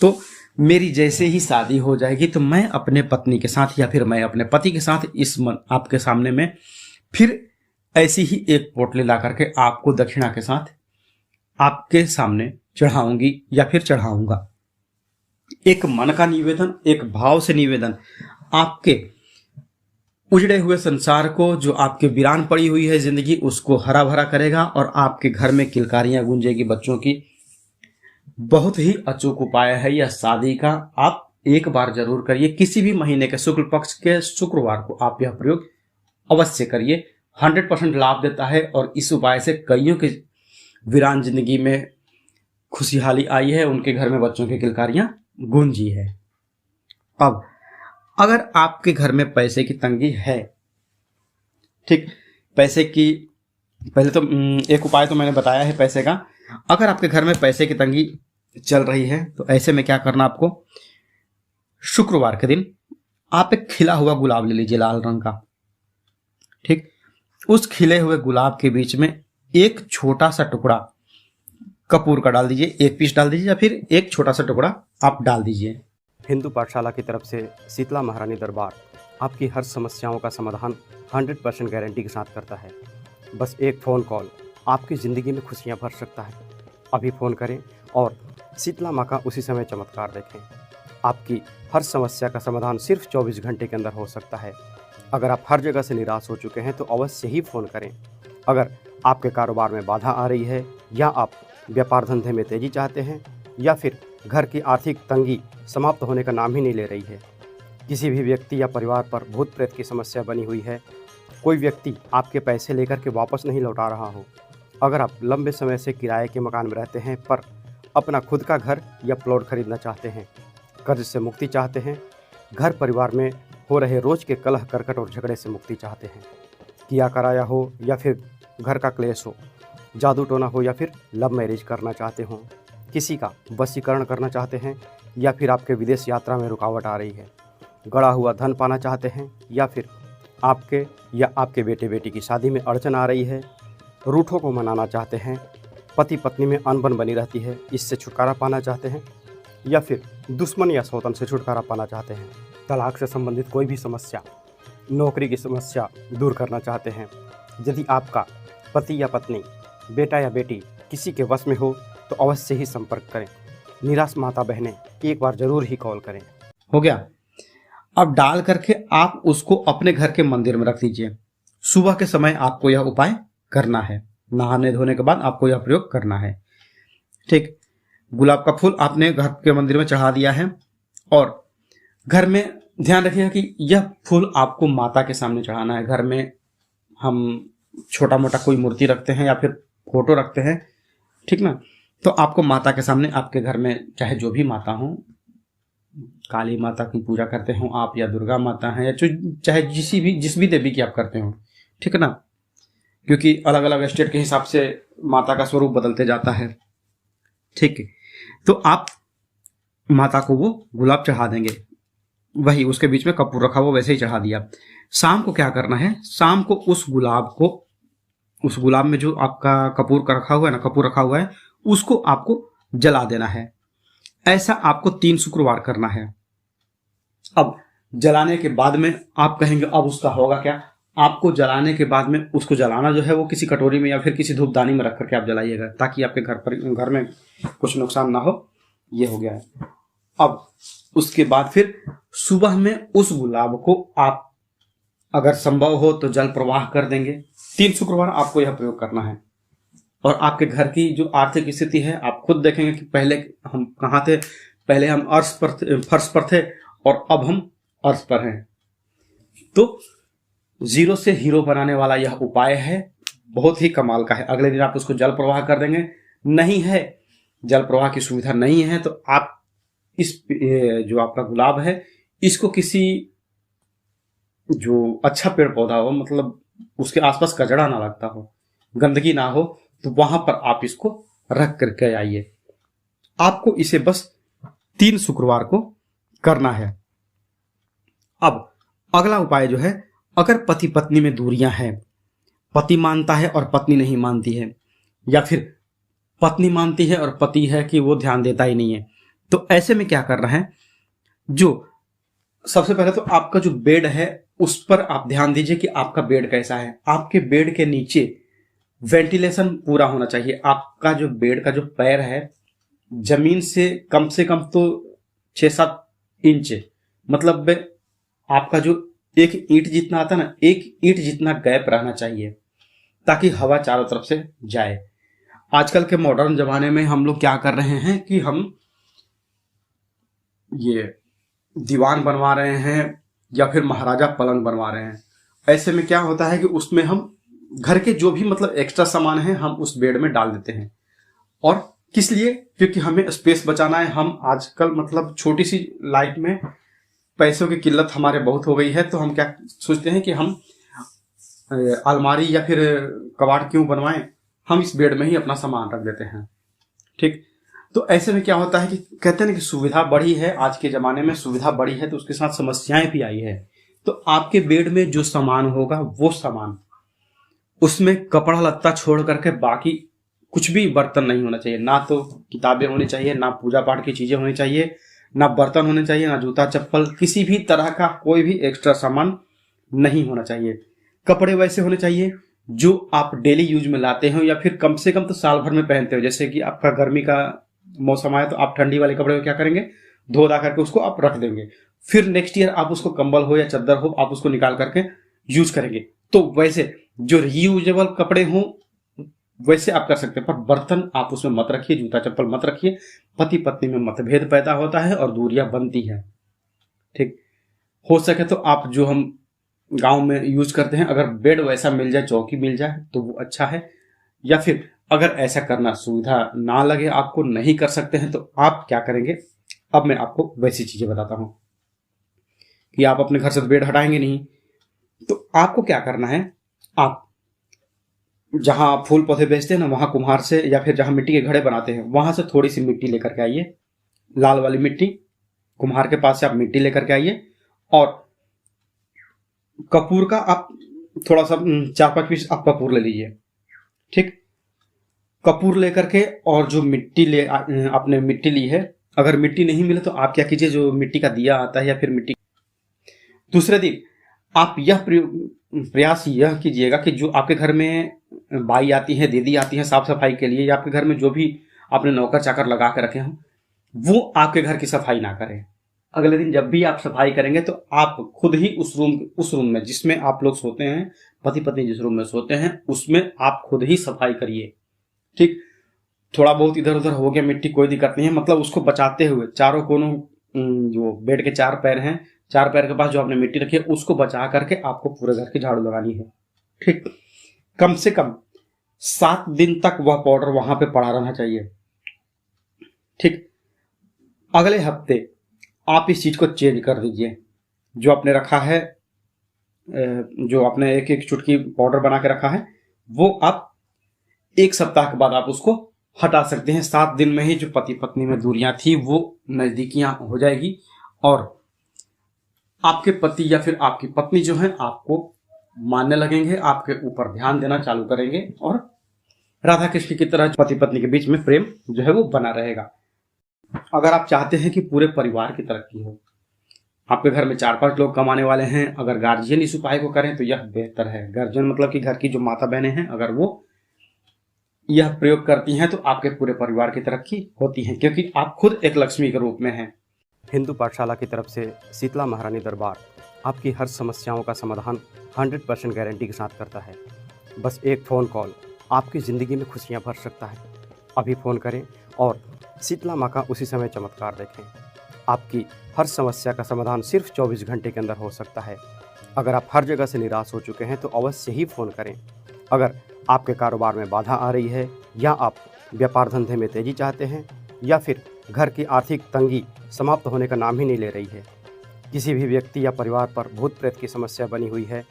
तो मेरी जैसे ही शादी हो जाएगी तो मैं अपने पत्नी के साथ या फिर मैं अपने पति के साथ आपके सामने में फिर ऐसी ही एक पोटली ला करके आपको दक्षिणा के साथ आपके सामने चढ़ाऊंगी या फिर चढ़ाऊंगा। एक मन का निवेदन, एक भाव से निवेदन आपके उजड़े हुए संसार को, जो आपके वीरान पड़ी हुई है जिंदगी, उसको हरा भरा करेगा और आपके घर में किलकारियां गूंजेगी बच्चों की। बहुत ही अचूक उपाय है यह शादी का। आप एक बार जरूर करिए, किसी भी महीने के शुक्ल पक्ष के शुक्रवार को आप यह प्रयोग अवश्य करिए। 100% लाभ देता है और इस उपाय से कईयों के वीरान जिंदगी में खुशहाली आई है, उनके घर में बच्चों की किलकारियां गूंजी है। अब अगर आपके घर में पैसे की तंगी है, ठीक, पैसे की पहले तो एक उपाय तो मैंने बताया है पैसे का। अगर आपके घर में पैसे की तंगी चल रही है तो ऐसे में क्या करना, आपको शुक्रवार के दिन आप एक खिला हुआ गुलाब ले लीजिए लाल रंग का। ठीक। उस खिले हुए गुलाब के बीच में एक छोटा सा टुकड़ा कपूर का डाल दीजिए, 1 पीस डाल दीजिए या फिर एक छोटा सा टुकड़ा आप डाल दीजिए।
हिंदू पाठशाला की तरफ से शीतला महारानी दरबार आपकी हर समस्याओं का समाधान 100% गारंटी के साथ करता है। बस एक फ़ोन कॉल आपकी ज़िंदगी में खुशियाँ भर सकता है। अभी फ़ोन करें और शीतला माँ का उसी समय चमत्कार देखें। आपकी हर समस्या का समाधान सिर्फ 24 घंटे के अंदर हो सकता है। अगर आप हर जगह से निराश हो चुके हैं तो अवश्य ही फ़ोन करें। अगर आपके कारोबार में बाधा आ रही है या आप व्यापार धंधे में तेज़ी चाहते हैं या फिर घर की आर्थिक तंगी समाप्त होने का नाम ही नहीं ले रही है, किसी भी व्यक्ति या परिवार पर भूत प्रेत की समस्या बनी हुई है, कोई व्यक्ति आपके पैसे लेकर के वापस नहीं लौटा रहा हो, अगर आप लंबे समय से किराए के मकान में रहते हैं पर अपना खुद का घर या प्लॉट खरीदना चाहते हैं, कर्ज से मुक्ति चाहते हैं, घर परिवार में हो रहे रोज़ के कलह करकट और झगड़े से मुक्ति चाहते हैं, किया कराया हो या फिर घर का क्लेश हो, जादू टोना हो या फिर लव मैरिज करना चाहते हों, किसी का वशीकरण करना चाहते हैं या फिर आपके विदेश यात्रा में रुकावट आ रही है, गड़ा हुआ धन पाना चाहते हैं या फिर आपके या आपके बेटे बेटी की शादी में अड़चन आ रही है, रूठों को मनाना चाहते हैं, पति पत्नी में अनबन बनी रहती है, इससे छुटकारा पाना चाहते हैं या फिर दुश्मन या सौतन से छुटकारा पाना चाहते हैं, तलाक से संबंधित कोई भी समस्या, नौकरी की समस्या दूर करना चाहते हैं, यदि आपका पति या पत्नी, बेटा या बेटी किसी के वश में हो तो अवश्य ही संपर्क करें। निराश माता बहनें एक बार जरूर ही कॉल करें।
हो गया। अब डाल करके आप उसको अपने घर के मंदिर में रख दीजिए। सुबह के समय आपको यह उपाय करना है। नहाने धोने के बाद आपको यह प्रयोग करना है। ठीक, गुलाब का फूल आपने घर के मंदिर में चढ़ा दिया है और घर में ध्यान रखिएगा कि यह फूल आपको माता के सामने चढ़ाना है। घर में हम छोटा मोटा कोई मूर्ति रखते हैं या फिर फोटो रखते हैं, ठीक ना, तो आपको माता के सामने, आपके घर में चाहे जो भी माता हो, काली माता की पूजा करते हो आप या दुर्गा माता हैं या चाहे जिस भी देवी की आप करते हो, ठीक है ना, क्योंकि अलग अलग स्टेट के हिसाब से माता का स्वरूप बदलते जाता है। ठीक है, तो आप माता को वो गुलाब चढ़ा देंगे, वही उसके बीच में कपूर रखा हुआ वैसे ही चढ़ा दिया। शाम को क्या करना है, शाम को उस गुलाब में जो आपका कपूर का रखा हुआ है ना, कपूर रखा हुआ है, उसको आपको जला देना है। ऐसा आपको 3 शुक्रवार करना है। अब जलाने के बाद में आप कहेंगे अब उसका होगा क्या, आपको जलाने के बाद में उसको जलाना जो है वो किसी कटोरी में या फिर किसी धूपदानी में रख करके आप जलाइएगा, ताकि आपके घर में कुछ नुकसान ना हो। ये हो गया है। अब उसके बाद फिर सुबह में उस गुलाब को आप अगर संभव हो तो जल प्रवाह कर देंगे। 3 शुक्रवार आपको यह प्रयोग करना है। और आपके घर की जो आर्थिक स्थिति है आप खुद देखेंगे कि पहले हम कहाँ थे, पहले हम फर्श पर थे और अब हम अर्श पर हैं। तो 0 से हीरो बनाने वाला यह उपाय है, बहुत ही कमाल का है। अगले दिन आप उसको जल प्रवाह कर देंगे। नहीं है, जल प्रवाह की सुविधा नहीं है, तो आप इस जो आपका गुलाब है इसको किसी जो अच्छा पेड़ पौधा हो, मतलब उसके आसपास कचरा ना लगता हो, गंदगी ना हो, तो वहां पर आप इसको रख करके आइए। आपको इसे बस 3 शुक्रवार को करना है। अब अगला उपाय जो है, अगर पति पत्नी में दूरियां हैं, पति मानता है और पत्नी नहीं मानती है, या फिर पत्नी मानती है और पति है कि वो ध्यान देता ही नहीं है, तो ऐसे में क्या करना है, जो सबसे पहले तो आपका जो बेड है उस पर आप ध्यान दीजिए कि आपका बेड कैसा है। आपके बेड के नीचे वेंटिलेशन पूरा होना चाहिए। आपका जो बेड का जो पैर है जमीन से कम तो 6-7 इंच, मतलब आपका जो एक ईंट जितना आता है ना, एक ईंट जितना गैप रहना चाहिए, ताकि हवा चारों तरफ से जाए। आजकल के मॉडर्न जमाने में हम लोग क्या कर रहे हैं कि हम ये दीवान बनवा रहे हैं या फिर महाराजा पलंग बनवा रहे हैं। ऐसे में क्या होता है कि उसमें हम घर के जो भी मतलब एक्स्ट्रा सामान है हम उस बेड में डाल देते हैं। और किस लिए, क्योंकि हमें स्पेस बचाना है। हम आजकल मतलब छोटी सी लाइफ में पैसों की किल्लत हमारे बहुत हो गई है, तो हम क्या सोचते हैं कि हम अलमारी या फिर कबाड़ क्यों बनवाएं, हम इस बेड में ही अपना सामान रख देते हैं। ठीक, तो ऐसे में क्या होता है कि कहते हैं ना कि सुविधा बढ़ी है, आज के जमाने में सुविधा बढ़ी है तो उसके साथ समस्याएं भी आई है। तो आपके बेड में जो सामान होगा वो सामान, उसमें कपड़ा लत्ता छोड़ करके बाकी कुछ भी बर्तन नहीं होना चाहिए। ना तो किताबें होनी चाहिए, ना पूजा पाठ की चीजें होनी चाहिए, ना बर्तन होने चाहिए, ना जूता चप्पल, किसी भी तरह का कोई भी एक्स्ट्रा सामान नहीं होना चाहिए। कपड़े वैसे होने चाहिए जो आप डेली यूज में लाते हो या फिर कम से कम तो साल भर में पहनते हो। जैसे कि आपका गर्मी का मौसम आया तो आप ठंडी वाले कपड़े को क्या करेंगे, धो धा करके उसको आप रख देंगे, फिर नेक्स्ट ईयर आप उसको कंबल हो या चादर हो आप उसको निकाल करके यूज करेंगे। तो वैसे जो रीयूजेबल कपड़े हों वैसे आप कर सकते हैं, पर बर्तन आप उसमें मत रखिए, जूता चप्पल मत रखिए। पति पत्नी में मतभेद पैदा होता है और दूरियां बनती हैं। ठीक, हो सके तो आप जो हम गांव में यूज करते हैं, अगर बेड वैसा मिल जाए, चौकी मिल जाए तो वो अच्छा है। या फिर अगर ऐसा करना सुविधा ना लगे, आपको नहीं कर सकते हैं, तो आप क्या करेंगे, अब मैं आपको वैसी चीजें बताता हूं कि आप अपने घर से बेड हटाएंगे नहीं, तो आपको क्या करना है, आप जहां फूल पौधे बेचते हैं ना, वहां कुम्हार से या फिर जहां मिट्टी के घड़े बनाते हैं वहां से थोड़ी सी मिट्टी लेकर के आइए, लाल वाली मिट्टी। कुम्हार के पास से आप मिट्टी लेकर के आइए और कपूर का आप थोड़ा सा 4-5 पीस आप कपूर ले लीजिए। ठीक, कपूर लेकर के और जो मिट्टी आपने मिट्टी ली है, अगर मिट्टी नहीं मिले तो आप क्या कीजिए, जो मिट्टी का दिया आता है या फिर मिट्टी, दूसरे दिन आप यह प्रयास यह कीजिएगा कि जो आपके घर में बाई आती है, दीदी आती है साफ सफाई के लिए, या आपके घर में जो भी आपने नौकर चाकर लगा के रखे हों, वो आपके घर की सफाई ना करें। अगले दिन जब भी आप सफाई करेंगे तो आप खुद ही उस रूम में जिसमें आप लोग सोते हैं, पति पत्नी जिस रूम में सोते हैं, उसमें आप खुद ही सफाई करिए। ठीक, थोड़ा बहुत इधर उधर हो गया मिट्टी, कोई दिक्कत नहीं है, मतलब उसको बचाते हुए चारों कोनों, जो बेड के 4 पैर हैं, 4 पैर के पास जो आपने मिट्टी रखी है उसको बचा करके आपको पूरे घर की झाड़ू लगानी है। ठीक, कम से कम 7 दिन तक वह पाउडर वहां पे पड़ा रहना चाहिए। ठीक, अगले हफ्ते आप इस चीज को चेंज कर दीजिए। जो आपने रखा है, जो आपने एक एक चुटकी पाउडर बना के रखा है, वो आप 1 सप्ताह के बाद आप उसको हटा सकते हैं। 7 दिन में ही जो पति पत्नी में दूरियां थी वो नजदीकियां हो जाएगी और आपके पति या फिर आपकी पत्नी जो है आपको मानने लगेंगे, आपके ऊपर ध्यान देना चालू करेंगे और राधा कृष्ण की तरह पति पत्नी के बीच में प्रेम जो है वो बना रहेगा। अगर आप चाहते हैं कि पूरे परिवार की तरक्की हो, आपके घर में 4-5 लोग कमाने वाले हैं, अगर गार्जियन इस उपाय को करें तो यह बेहतर है। गार्जियन मतलब कि घर की जो माता बहनें हैं, अगर वो यह प्रयोग करती हैं तो आपके पूरे परिवार की तरक्की होती है, क्योंकि आप खुद एक लक्ष्मी के रूप में हैं।
हिंदू पाठशाला की तरफ से शीतला महारानी दरबार आपकी हर समस्याओं का समाधान 100% गारंटी के साथ करता है। बस एक फ़ोन कॉल आपकी ज़िंदगी में खुशियां भर सकता है। अभी फ़ोन करें और शीतला माँ का उसी समय चमत्कार देखें। आपकी हर समस्या का समाधान सिर्फ 24 घंटे के अंदर हो सकता है। अगर आप हर जगह से निराश हो चुके हैं तो अवश्य ही फ़ोन करें। अगर आपके कारोबार में बाधा आ रही है या आप व्यापार धंधे में तेज़ी चाहते हैं या फिर घर की आर्थिक तंगी समाप्त होने का नाम ही नहीं ले रही है, किसी भी व्यक्ति या परिवार पर भूत प्रेत की समस्या बनी हुई है,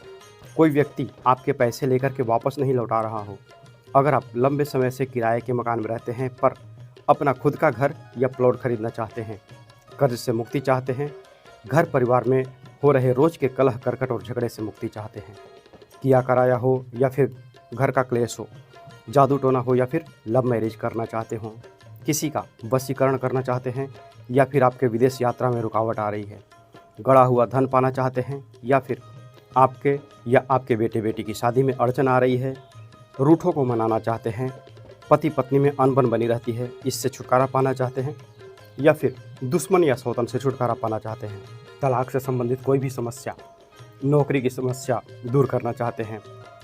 कोई व्यक्ति आपके पैसे लेकर के वापस नहीं लौटा रहा हो, अगर आप लंबे समय से किराए के मकान में रहते हैं पर अपना खुद का घर या प्लॉट खरीदना चाहते हैं, कर्ज से मुक्ति चाहते हैं, घर परिवार में हो रहे रोज़ के कलह करकट और झगड़े से मुक्ति चाहते हैं, किया कराया हो या फिर घर का क्लेश हो, जादू टोना हो या फिर लव मैरिज करना चाहते हों, किसी का वशीकरण करना चाहते हैं या फिर आपके विदेश यात्रा में रुकावट आ रही है, गड़ा हुआ धन पाना चाहते हैं या फिर आपके या आपके बेटे बेटी की शादी में अड़चन आ रही है, रूठों को मनाना चाहते हैं, पति पत्नी में अनबन बनी रहती है, इससे छुटकारा पाना चाहते हैं या फिर दुश्मन या सौतन से छुटकारा पाना चाहते हैं, तलाक से संबंधित कोई भी समस्या, नौकरी की समस्या दूर करना चाहते हैं,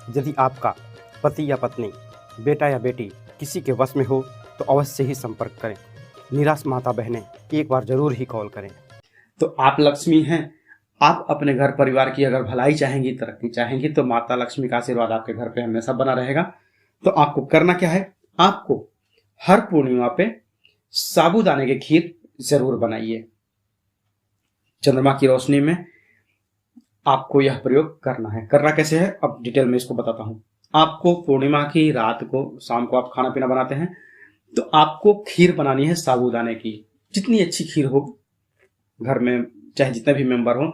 यदि आपका पति या पत्नी, बेटा या बेटी किसी के वश में हो तो अवश्य ही संपर्क करें। निराश माता बहनें एक बार जरूर ही कॉल करें।
तो आप लक्ष्मी हैं, आप अपने घर परिवार की अगर भलाई चाहेंगी, तरक्की चाहेंगी, तो माता लक्ष्मी का आशीर्वाद आपके घर पे हमेशा बना रहेगा। तो आपको करना क्या है, आपको हर पूर्णिमा पे साबूदाने की खीर जरूर बनाइए। चंद्रमा की रोशनी में आपको यह प्रयोग करना है। करना कैसे है अब डिटेल में इसको बताता हूं। आपको पूर्णिमा की रात को, शाम को आप खाना पीना बनाते हैं तो आपको खीर बनानी है साबूदाने की। जितनी अच्छी खीर हो घर में, चाहे जितने भी मेंबर हो,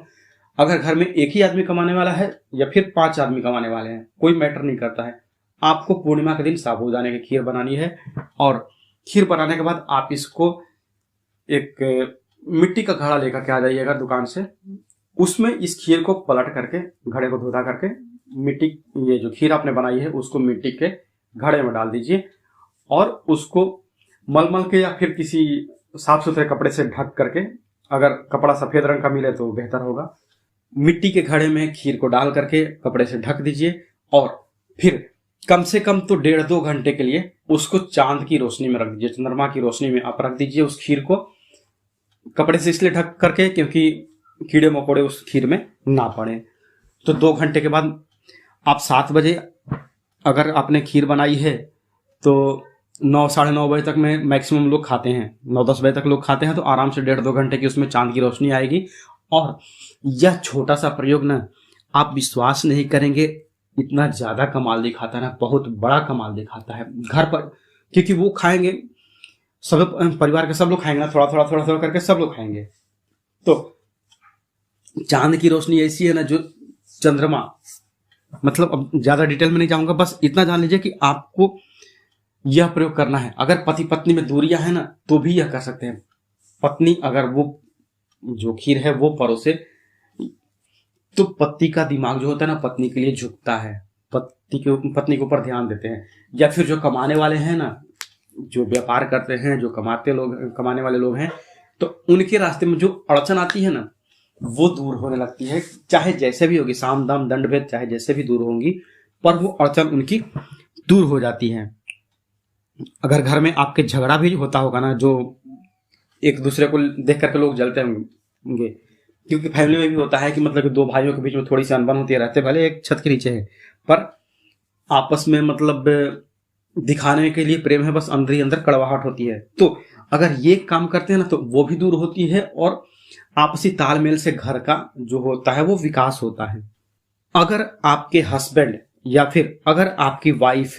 अगर घर में एक ही आदमी कमाने वाला है या फिर 5 आदमी कमाने वाले हैं, कोई मैटर नहीं करता है, आपको पूर्णिमा के दिन साबूदाने की खीर बनानी है। और खीर बनाने के बाद आप इसको एक मिट्टी का घड़ा लेकर के आ जाइएगा दुकान से, उसमें इस खीर को पलट करके, घड़े को धोधा करके मिट्टी, ये जो खीर आपने बनाई है उसको मिट्टी के घड़े में डाल दीजिए और उसको मलमल के या फिर किसी साफ सुथरे कपड़े से ढक करके, अगर कपड़ा सफेद रंग का मिले तो बेहतर होगा, मिट्टी के घड़े में खीर को डाल करके कपड़े से ढक दीजिए और फिर कम से कम तो 1.5-2 घंटे के लिए उसको चांद की रोशनी में रख दीजिए, चंद्रमा की रोशनी में आप रख दीजिए उस खीर को। कपड़े से इसलिए ढक करके क्योंकि कीड़े मकोड़े उस खीर में ना पड़े। तो 2 घंटे के बाद आप 7 बजे अगर आपने खीर बनाई है तो 9-9:30 बजे तक में मैक्सिमम लोग खाते हैं, 9-10 बजे तक लोग खाते हैं, तो आराम से 1.5-2 घंटे की उसमें चांद की रोशनी आएगी। और यह छोटा सा प्रयोग ना, आप विश्वास नहीं करेंगे, इतना ज्यादा कमाल दिखाता है ना, बहुत बड़ा कमाल दिखाता है घर पर। क्योंकि वो खाएंगे, सब परिवार के सब लोग खाएंगे ना, थोड़ा थोड़ा करके सब लोग खाएंगे। तो चांद की रोशनी ऐसी है ना, जो चंद्रमा, मतलब अब ज्यादा डिटेल में नहीं जाऊंगा, बस इतना जान लीजिए कि आपको यह प्रयोग करना है। अगर पति पत्नी में दूरियां है ना तो भी यह कर सकते हैं। पत्नी अगर वो जो खीर है वो परोसे तो पति का दिमाग जो होता है ना पत्नी के लिए झुकता है, पत्नी के ऊपर ध्यान देते हैं। या फिर जो कमाने वाले हैं ना, जो व्यापार करते हैं, जो कमाने वाले लोग हैं, तो उनके रास्ते में जो अड़चन आती है ना वो दूर होने लगती है, चाहे जैसे भी होगी, साम दाम दंड भेद चाहे जैसे भी दूर होंगी, पर वो अड़चन उनकी दूर हो जाती है। अगर घर में आपके झगड़ा भी होता होगा ना, जो एक दूसरे को देख करके लोग जलते होंगे, क्योंकि फैमिली में भी होता है कि मतलब कि 2 भाइयों के बीच में थोड़ी सी अनबन होती रहती है, भले एक छत के नीचे है, पर आपस में मतलब दिखाने के लिए प्रेम है, बस अंदर ही अंदर कड़वाहट होती है। तो अगर ये काम करते हैं ना तो वो भी दूर होती है और आपसी तालमेल से घर का जो होता है वो विकास होता है। अगर आपके हस्बैंड या फिर अगर आपकी वाइफ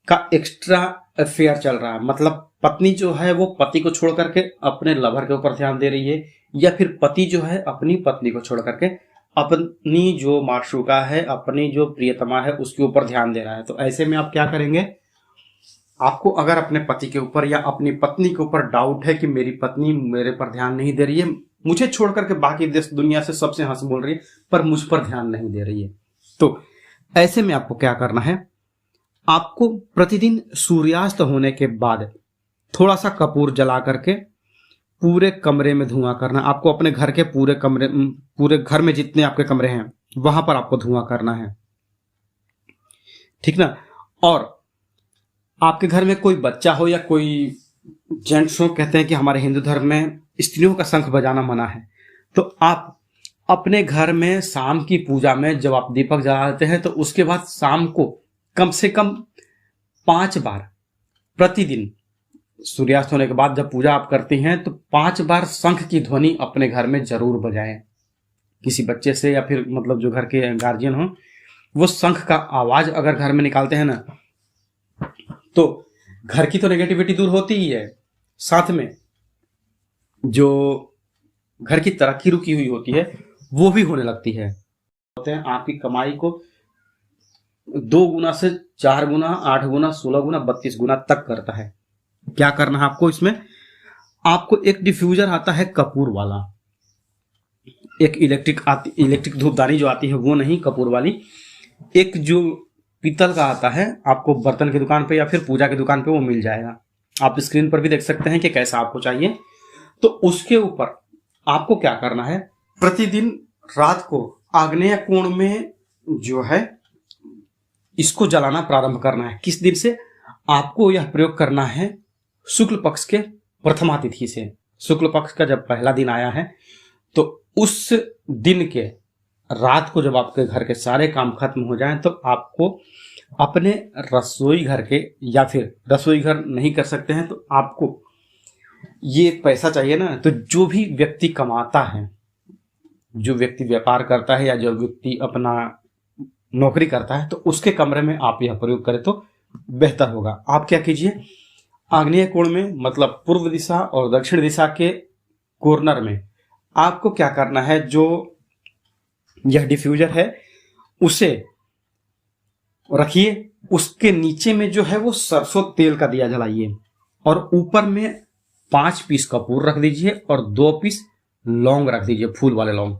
का एक्स्ट्रा अफेयर चल रहा है, मतलब पत्नी जो है वो पति को छोड़ करके अपने लवर के ऊपर ध्यान दे रही है, या फिर पति जो है अपनी पत्नी को छोड़ करके अपनी जो माशूका है, अपनी जो प्रियतमा है उसके ऊपर ध्यान दे रहा है, तो ऐसे में आप क्या करेंगे? आपको अगर अपने पति के ऊपर या अपनी पत्नी के ऊपर डाउट है कि मेरी पत्नी मेरे पर ध्यान नहीं दे रही है, मुझे छोड़ करके बाकी देश दुनिया से सबसे हंस बोल रही है, पर मुझ पर ध्यान नहीं दे रही है, तो ऐसे में आपको क्या करना है? आपको प्रतिदिन सूर्यास्त होने के बाद थोड़ा सा कपूर जला करके पूरे कमरे में धुआं करना। आपको अपने घर के पूरे घर में जितने आपके कमरे हैं वहां पर आपको धुआं करना है, ठीक ना? और आपके घर में कोई बच्चा हो या कोई जेंट्स हो, कहते हैं कि हमारे हिंदू धर्म में स्त्रियों का शंख बजाना मना है, तो आप अपने घर में शाम की पूजा में जब आप दीपक जलाते हैं तो उसके बाद शाम को कम से कम 5 बार प्रतिदिन, सूर्यास्त होने के बाद जब पूजा आप करती हैं तो 5 बार शंख की ध्वनि अपने घर में जरूर बजाएं। किसी बच्चे से या फिर मतलब जो घर के गार्जियन हो, वो शंख का आवाज अगर घर में निकालते हैं ना तो घर की तो नेगेटिविटी दूर होती ही है, साथ में जो घर की तरक्की रुकी हुई होती है वो भी होने लगती है। होते हैं आपकी कमाई को 2 गुना से 4 गुना, 8 गुना, 16 गुना, 32 गुना तक करता है। क्या करना है आपको इसमें? आपको एक डिफ्यूजर आता है कपूर वाला, एक इलेक्ट्रिक धूपदानी जो आती है वो नहीं, कपूर वाली, एक जो पीतल का आता है, आपको बर्तन की दुकान पे या फिर पूजा की दुकान पे वो मिल जाएगा। आप स्क्रीन पर भी देख सकते हैं कि कैसा आपको चाहिए। तो उसके ऊपर आपको क्या करना है? प्रतिदिन रात को आग्नेय कोण में जो है इसको जलाना प्रारंभ करना है। किस दिन से? आपको यह प्रयोग करना है शुक्ल पक्ष के प्रथमा तिथि से। शुक्ल पक्ष का जब पहला दिन आया है तो उस दिन के रात को जब आपके घर के सारे काम खत्म हो जाएं तो आपको अपने रसोई घर के, या फिर रसोई घर नहीं कर सकते हैं तो आपको ये पैसा चाहिए ना, तो जो भी व्यक्ति कमाता है, जो व्यक्ति व्यापार करता है या जो व्यक्ति अपना नौकरी करता है, तो उसके कमरे में आप यह प्रयोग करें तो बेहतर होगा। आप क्या कीजिए? आग्नेय कोण में, मतलब पूर्व दिशा और दक्षिण दिशा के कॉर्नर में आपको क्या करना है? जो यह डिफ्यूजर है उसे रखिए, उसके नीचे में जो है वो सरसों तेल का दिया जलाइए और ऊपर में 5 पीस कपूर रख दीजिए और 2 पीस लौंग रख दीजिए, फूल वाले लौंग।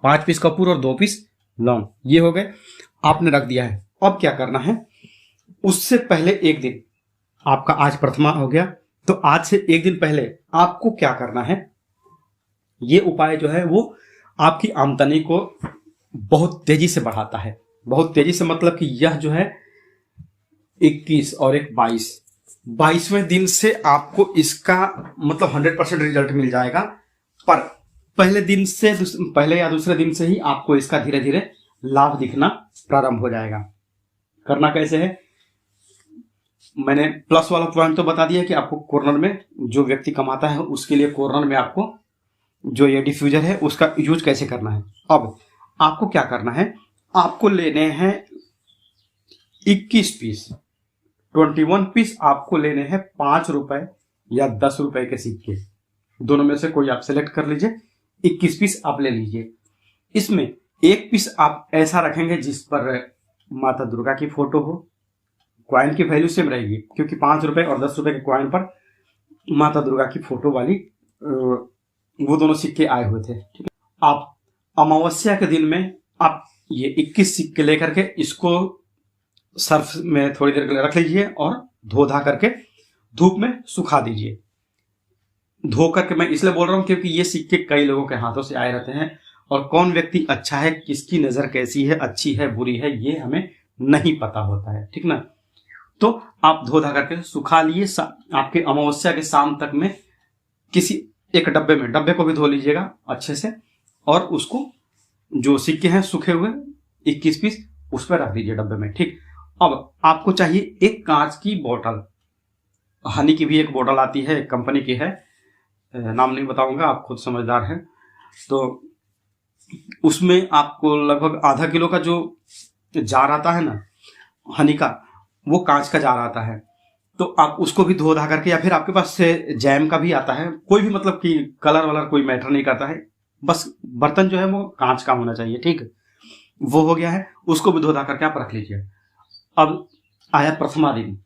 5 पीस कपूर और 2 पीस लौंग, ये हो गए। आपने रख दिया है। अब क्या करना है, उससे पहले एक दिन, आपका आज प्रथमा हो गया, तो आज से एक दिन पहले आपको क्या करना है, ये उपाय जो है वो आपकी आमदनी को बहुत तेजी से बढ़ाता है। बहुत तेजी से मतलब कि यह जो है 21 और एक 22वें दिन से आपको इसका मतलब 100% रिजल्ट मिल जाएगा। पर पहले दिन से पहले या दूसरे दिन से ही आपको इसका धीरे धीरे लाभ दिखना प्रारंभ हो जाएगा। करना कैसे है, मैंने प्लस वाला पॉइंट तो बता दिया कि आपको कॉर्नर में, जो व्यक्ति कमाता है उसके लिए कॉर्नर में आपको जो ये डिफ्यूजर है उसका यूज कैसे करना है। अब आपको क्या करना है, आपको लेने हैं 21 पीस, 21 पीस आपको लेने हैं 5 रुपए या 10 रुपए के सिक्के, दोनों में से कोई आप सेलेक्ट कर लीजिए। 21 पीस आप ले लीजिए। इसमें एक पीस आप ऐसा रखेंगे जिस पर माता दुर्गा की फोटो हो। कॉइन की वैल्यू सेम रहेगी क्योंकि 5 रुपए और 10 रुपए के कॉइन पर माता दुर्गा की फोटो वाली वो दोनों सिक्के आए हुए थे। ठीक है, आप अमावस्या के दिन में आप ये 21 सिक्के लेकर के इसको सर्फ में थोड़ी देर के लिए रख लीजिए और धो धा करके धूप में सुखा दीजिए। धो करके मैं इसलिए बोल रहा हूं क्योंकि ये सिक्के कई लोगों के हाथों से आए रहते हैं और कौन व्यक्ति अच्छा है, किसकी नजर कैसी है, अच्छी है बुरी है, ये हमें नहीं पता होता है। ठीक ना, तो आप धो धा करके सुखा लिए। आपके अमावस्या के शाम तक में किसी एक डब्बे में, डब्बे को भी धो लीजिएगा अच्छे से और उसको जो सिक्के हैं सूखे हुए 21 पीस उस पर रख दीजिए डब्बे में। ठीक, अब आपको चाहिए एक कांच की बोतल, हनी की भी एक बोतल आती है, कंपनी की है, नाम नहीं बताऊंगा, आप खुद समझदार हैं। तो उसमें आपको लगभग आधा किलो का जो जार आता है ना हनी का, वो कांच का जार आता है। तो आप उसको भी धो धा करके, या फिर आपके पास से जैम का भी आता है, कोई भी मतलब कि कलर वलर कोई मैटर नहीं करता है, बस बर्तन जो है वो कांच का होना चाहिए। ठीक, वो हो गया है, उसको भी धो धा करके आप रख लीजिए। अब आया प्रथमा दिन,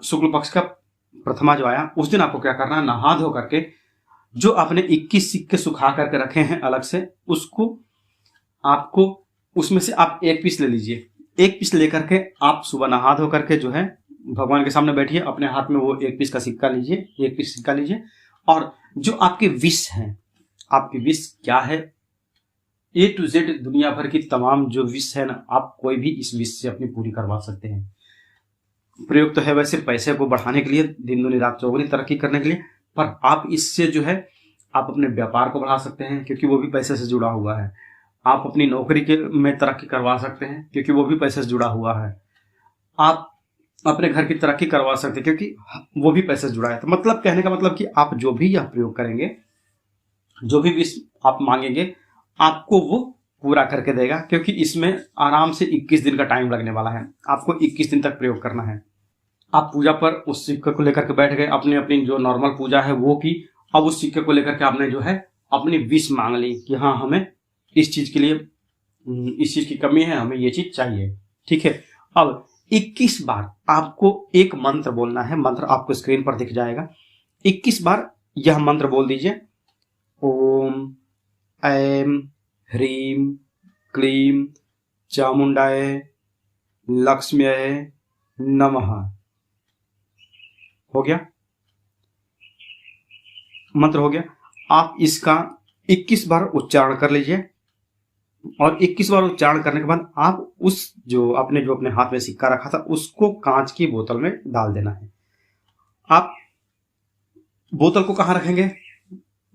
शुक्ल पक्ष का प्रथमा जो आया, उस दिन आपको क्या करना है, नहा धो करके जो आपने 21 सिक्के सुखा करके रखे हैं अलग से, उसको आपको उसमें से आप एक पीस ले लीजिए। एक पीस लेकर के आप सुबह नहा धो करके जो है भगवान के सामने बैठिए, अपने हाथ में वो एक पीस का सिक्का लीजिए, एक पीस सिक्का लीजिए और जो आपके विश हैं, आपकी विश क्या है, A to Z दुनिया भर की तमाम जो विश है ना, आप कोई भी इस विश से अपनी पूरी करवा सकते हैं। प्रयोग तो है वैसे पैसे को बढ़ाने के लिए, दिन दुनी रात चौगुनी तरक्की करने के लिए, पर आप इससे जो है आप अपने व्यापार को बढ़ा सकते हैं क्योंकि वो भी पैसे से जुड़ा हुआ है। आप अपनी नौकरी के में तरक्की करवा सकते हैं क्योंकि वो भी पैसे से जुड़ा हुआ है। आप अपने घर की तरक्की करवा सकते हैं क्योंकि वो भी पैसे से जुड़ा है। तो मतलब कहने का मतलब कि आप जो भी यह प्रयोग करेंगे, जो भी विश आप मांगेंगे, आपको वो पूरा करके देगा क्योंकि इसमें आराम से 21 दिन का टाइम लगने वाला है। आपको 21 दिन तक प्रयोग करना है। आप पूजा पर उस सिक्के को लेकर के बैठ गए, अपनी अपनी जो नॉर्मल पूजा है वो की। अब उस सिक्के को लेकर के आपने जो है अपनी विश मांग ली कि हाँ हमें इस चीज के लिए, इस चीज की कमी है, हमें ये चीज चाहिए। ठीक है, अब 21 बार आपको एक मंत्र बोलना है। मंत्र आपको स्क्रीन पर दिख जाएगा। 21 बार यह मंत्र बोल दीजिए, ओम ऐम ह्रीम क्लीम चामुंडाय लक्ष्म्यै नमः। हो गया, मंत्र हो गया। आप इसका 21 बार उच्चारण कर लीजिए और 21 बार उच्चारण करने के बाद आप उस जो आपने जो अपने हाथ में सिक्का रखा था उसको कांच की बोतल में डाल देना है। आप बोतल को कहां रखेंगे,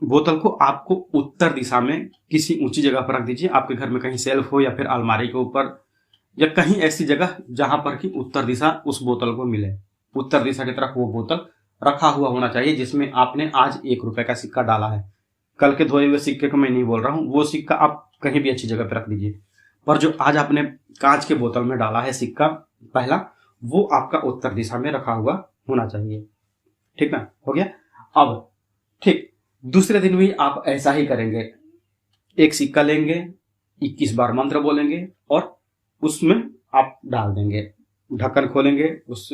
बोतल को आपको उत्तर दिशा में किसी ऊंची जगह पर रख दीजिए। आपके घर में कहीं सेल्फ हो या फिर अलमारी के ऊपर या कहीं ऐसी जगह जहां पर कि उत्तर दिशा उस बोतल को मिले। उत्तर दिशा की तरफ वो बोतल रखा हुआ होना चाहिए जिसमें आपने आज 1 रुपए का सिक्का डाला है। कल के धोए हुए सिक्के को मैं नहीं बोल रहा हूं, वो सिक्का आप कहीं भी अच्छी जगह पर रख दीजिए, पर जो आज आपने कांच के बोतल में डाला है सिक्का पहला, वो आपका उत्तर दिशा में रखा हुआ होना चाहिए। ठीक ना, हो गया। अब ठीक दूसरे दिन भी आप ऐसा ही करेंगे। एक सिक्का लेंगे, 21 बार मंत्र बोलेंगे और उसमें आप डाल देंगे। ढक्कन खोलेंगे उस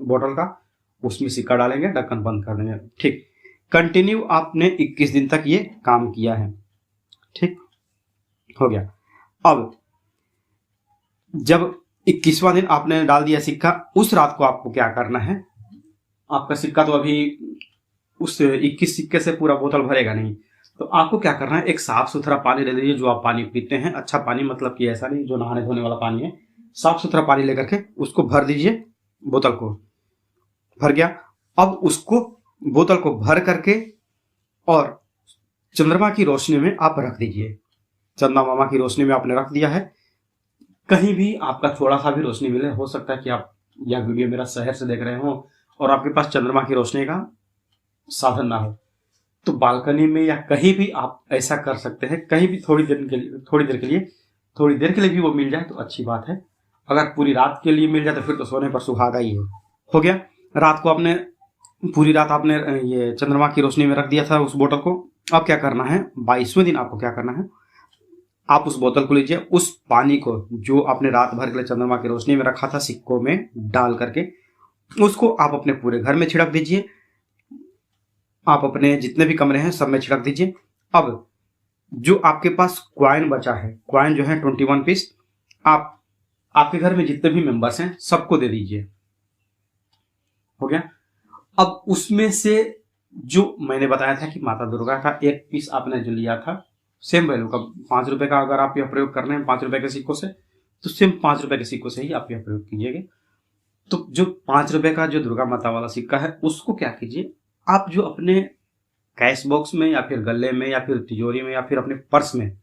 बोतल का, उसमें सिक्का डालेंगे, ढक्कन बंद कर देंगे। ठीक, कंटिन्यू आपने 21 दिन तक ये काम किया है। ठीक हो गया। अब जब 21वां दिन आपने डाल दिया सिक्का, उस रात को आपको क्या करना है, आपका सिक्का तो अभी उस 21 सिक्के से पूरा बोतल भरेगा नहीं, तो आपको क्या करना है, एक साफ सुथरा पानी ले लीजिए, जो आप पानी पीते हैं, अच्छा पानी, मतलब कि ऐसा नहीं जो नहाने धोने वाला पानी है, साफ सुथरा पानी लेकर के उसको भर दीजिए, बोतल को भर गया। अब उसको बोतल को भर करके और चंद्रमा की रोशनी में आप रख दीजिए। चंद्रमा की रोशनी में आपने रख दिया है, कहीं भी आपका थोड़ा सा भी रोशनी मिले, हो सकता है कि आप यह वीडियो मेरा शहर से देख रहे हो और आपके पास चंद्रमा की रोशनी का साधन ना हो, तो बालकनी में या कहीं भी आप ऐसा कर सकते हैं। कहीं भी थोड़ी देर के लिए भी वो मिल जाए तो अच्छी बात है। अगर पूरी रात के लिए मिल जाए तो फिर तो सोने पर सुहागा ही है। हो गया, रात को आपने पूरी रात आपने ये चंद्रमा की रोशनी में रख दिया था उस बोतल को। अब क्या करना है, 22वें दिन आपको क्या करना है, आप उस बोतल को लीजिए, उस पानी को जो आपने रात भर के लिए चंद्रमा की रोशनी में रखा था सिक्कों में डाल करके, उसको आप अपने पूरे घर में छिड़क दीजिए। आप अपने जितने भी कमरे हैं सब में छिड़क दीजिए। अब जो आपके पास क्वाइन बचा है, क्वाइन जो है 21 पीस, आप आपके घर में जितने भी मेंबर्स हैं सबको दे दीजिए। हो गया। अब उसमें से जो मैंने बताया था कि माता दुर्गा का एक पीस आपने जो लिया था सेम वैल्यू का 5 रुपए का, अगर आप यह प्रयोग कर रहे हैं 5 रुपए के सिक्कों से, तो सेम 5 रुपए के सिक्कों से ही आप यह प्रयोग कीजिएगा। तो जो 5 रुपए का जो दुर्गा माता वाला सिक्का है उसको क्या कीजिए, आप जो अपने कैश बॉक्स में या फिर गले में या फिर तिजोरी में या फिर अपने पर्स में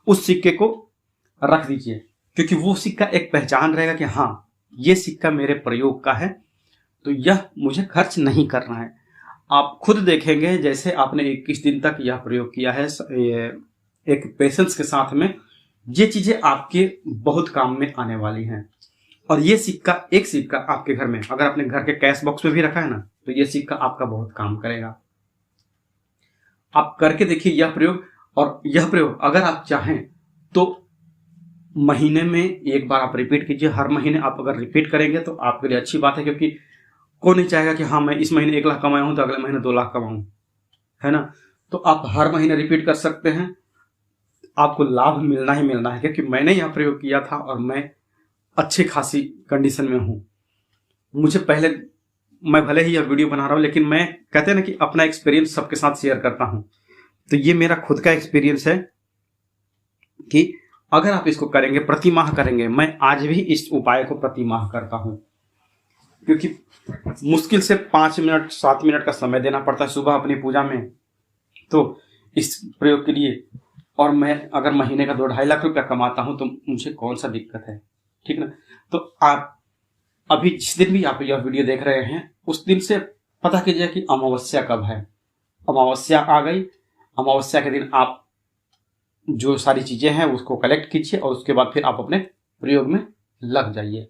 उस सिक्के को रख दीजिए, क्योंकि वो सिक्का एक पहचान रहेगा कि हाँ ये सिक्का मेरे प्रयोग का है, तो यह मुझे खर्च नहीं करना है। आप खुद देखेंगे जैसे आपने 21 दिन तक यह प्रयोग किया है एक पेशेंस के साथ में, ये चीजें आपके बहुत काम में आने वाली हैं। और ये सिक्का, एक सिक्का आपके घर में अगर अपने घर के कैश बॉक्स में भी रखा है ना, तो ये सिक्का आपका बहुत काम करेगा। आप करके देखिए यह प्रयोग। और यह प्रयोग अगर आप चाहें तो महीने में एक बार आप रिपीट कीजिए। हर महीने आप अगर रिपीट करेंगे तो आपके लिए अच्छी बात है, क्योंकि कौन नहीं चाहेगा कि हाँ मैं इस महीने 1 लाख कमाया हूं तो अगले महीने 2 लाख कमाऊं, है ना। तो आप हर महीने रिपीट कर सकते हैं, आपको लाभ मिलना ही मिलना है, क्योंकि मैंने यह प्रयोग किया था और मैं अच्छी खासी कंडीशन में हूं। मुझे पहले, मैं भले ही यह वीडियो बना रहा हूं, लेकिन मैं कहते हैं ना कि अपना एक्सपीरियंस सबके साथ शेयर करता हूं। तो ये मेरा खुद का एक्सपीरियंस है कि अगर आप इसको करेंगे, प्रति माह करेंगे, मैं आज भी इस उपाय को प्रति माह करता हूं, क्योंकि मुश्किल से 5 मिनट 7 मिनट का समय देना पड़ता है सुबह अपनी पूजा में, तो इस प्रयोग के लिए। और मैं अगर महीने का 2-2.5 लाख रुपया कमाता हूं तो मुझे कौन सा दिक्कत है, ठीक ना। तो आप अभी जिस दिन भी आप यह वीडियो देख रहे हैं उस दिन से पता कीजिए कि अमावस्या कब है। अमावस्या आ गई, अमावस्या के दिन आप जो सारी चीजें हैं उसको कलेक्ट कीजिए और उसके बाद फिर आप अपने प्रयोग में लग जाइए।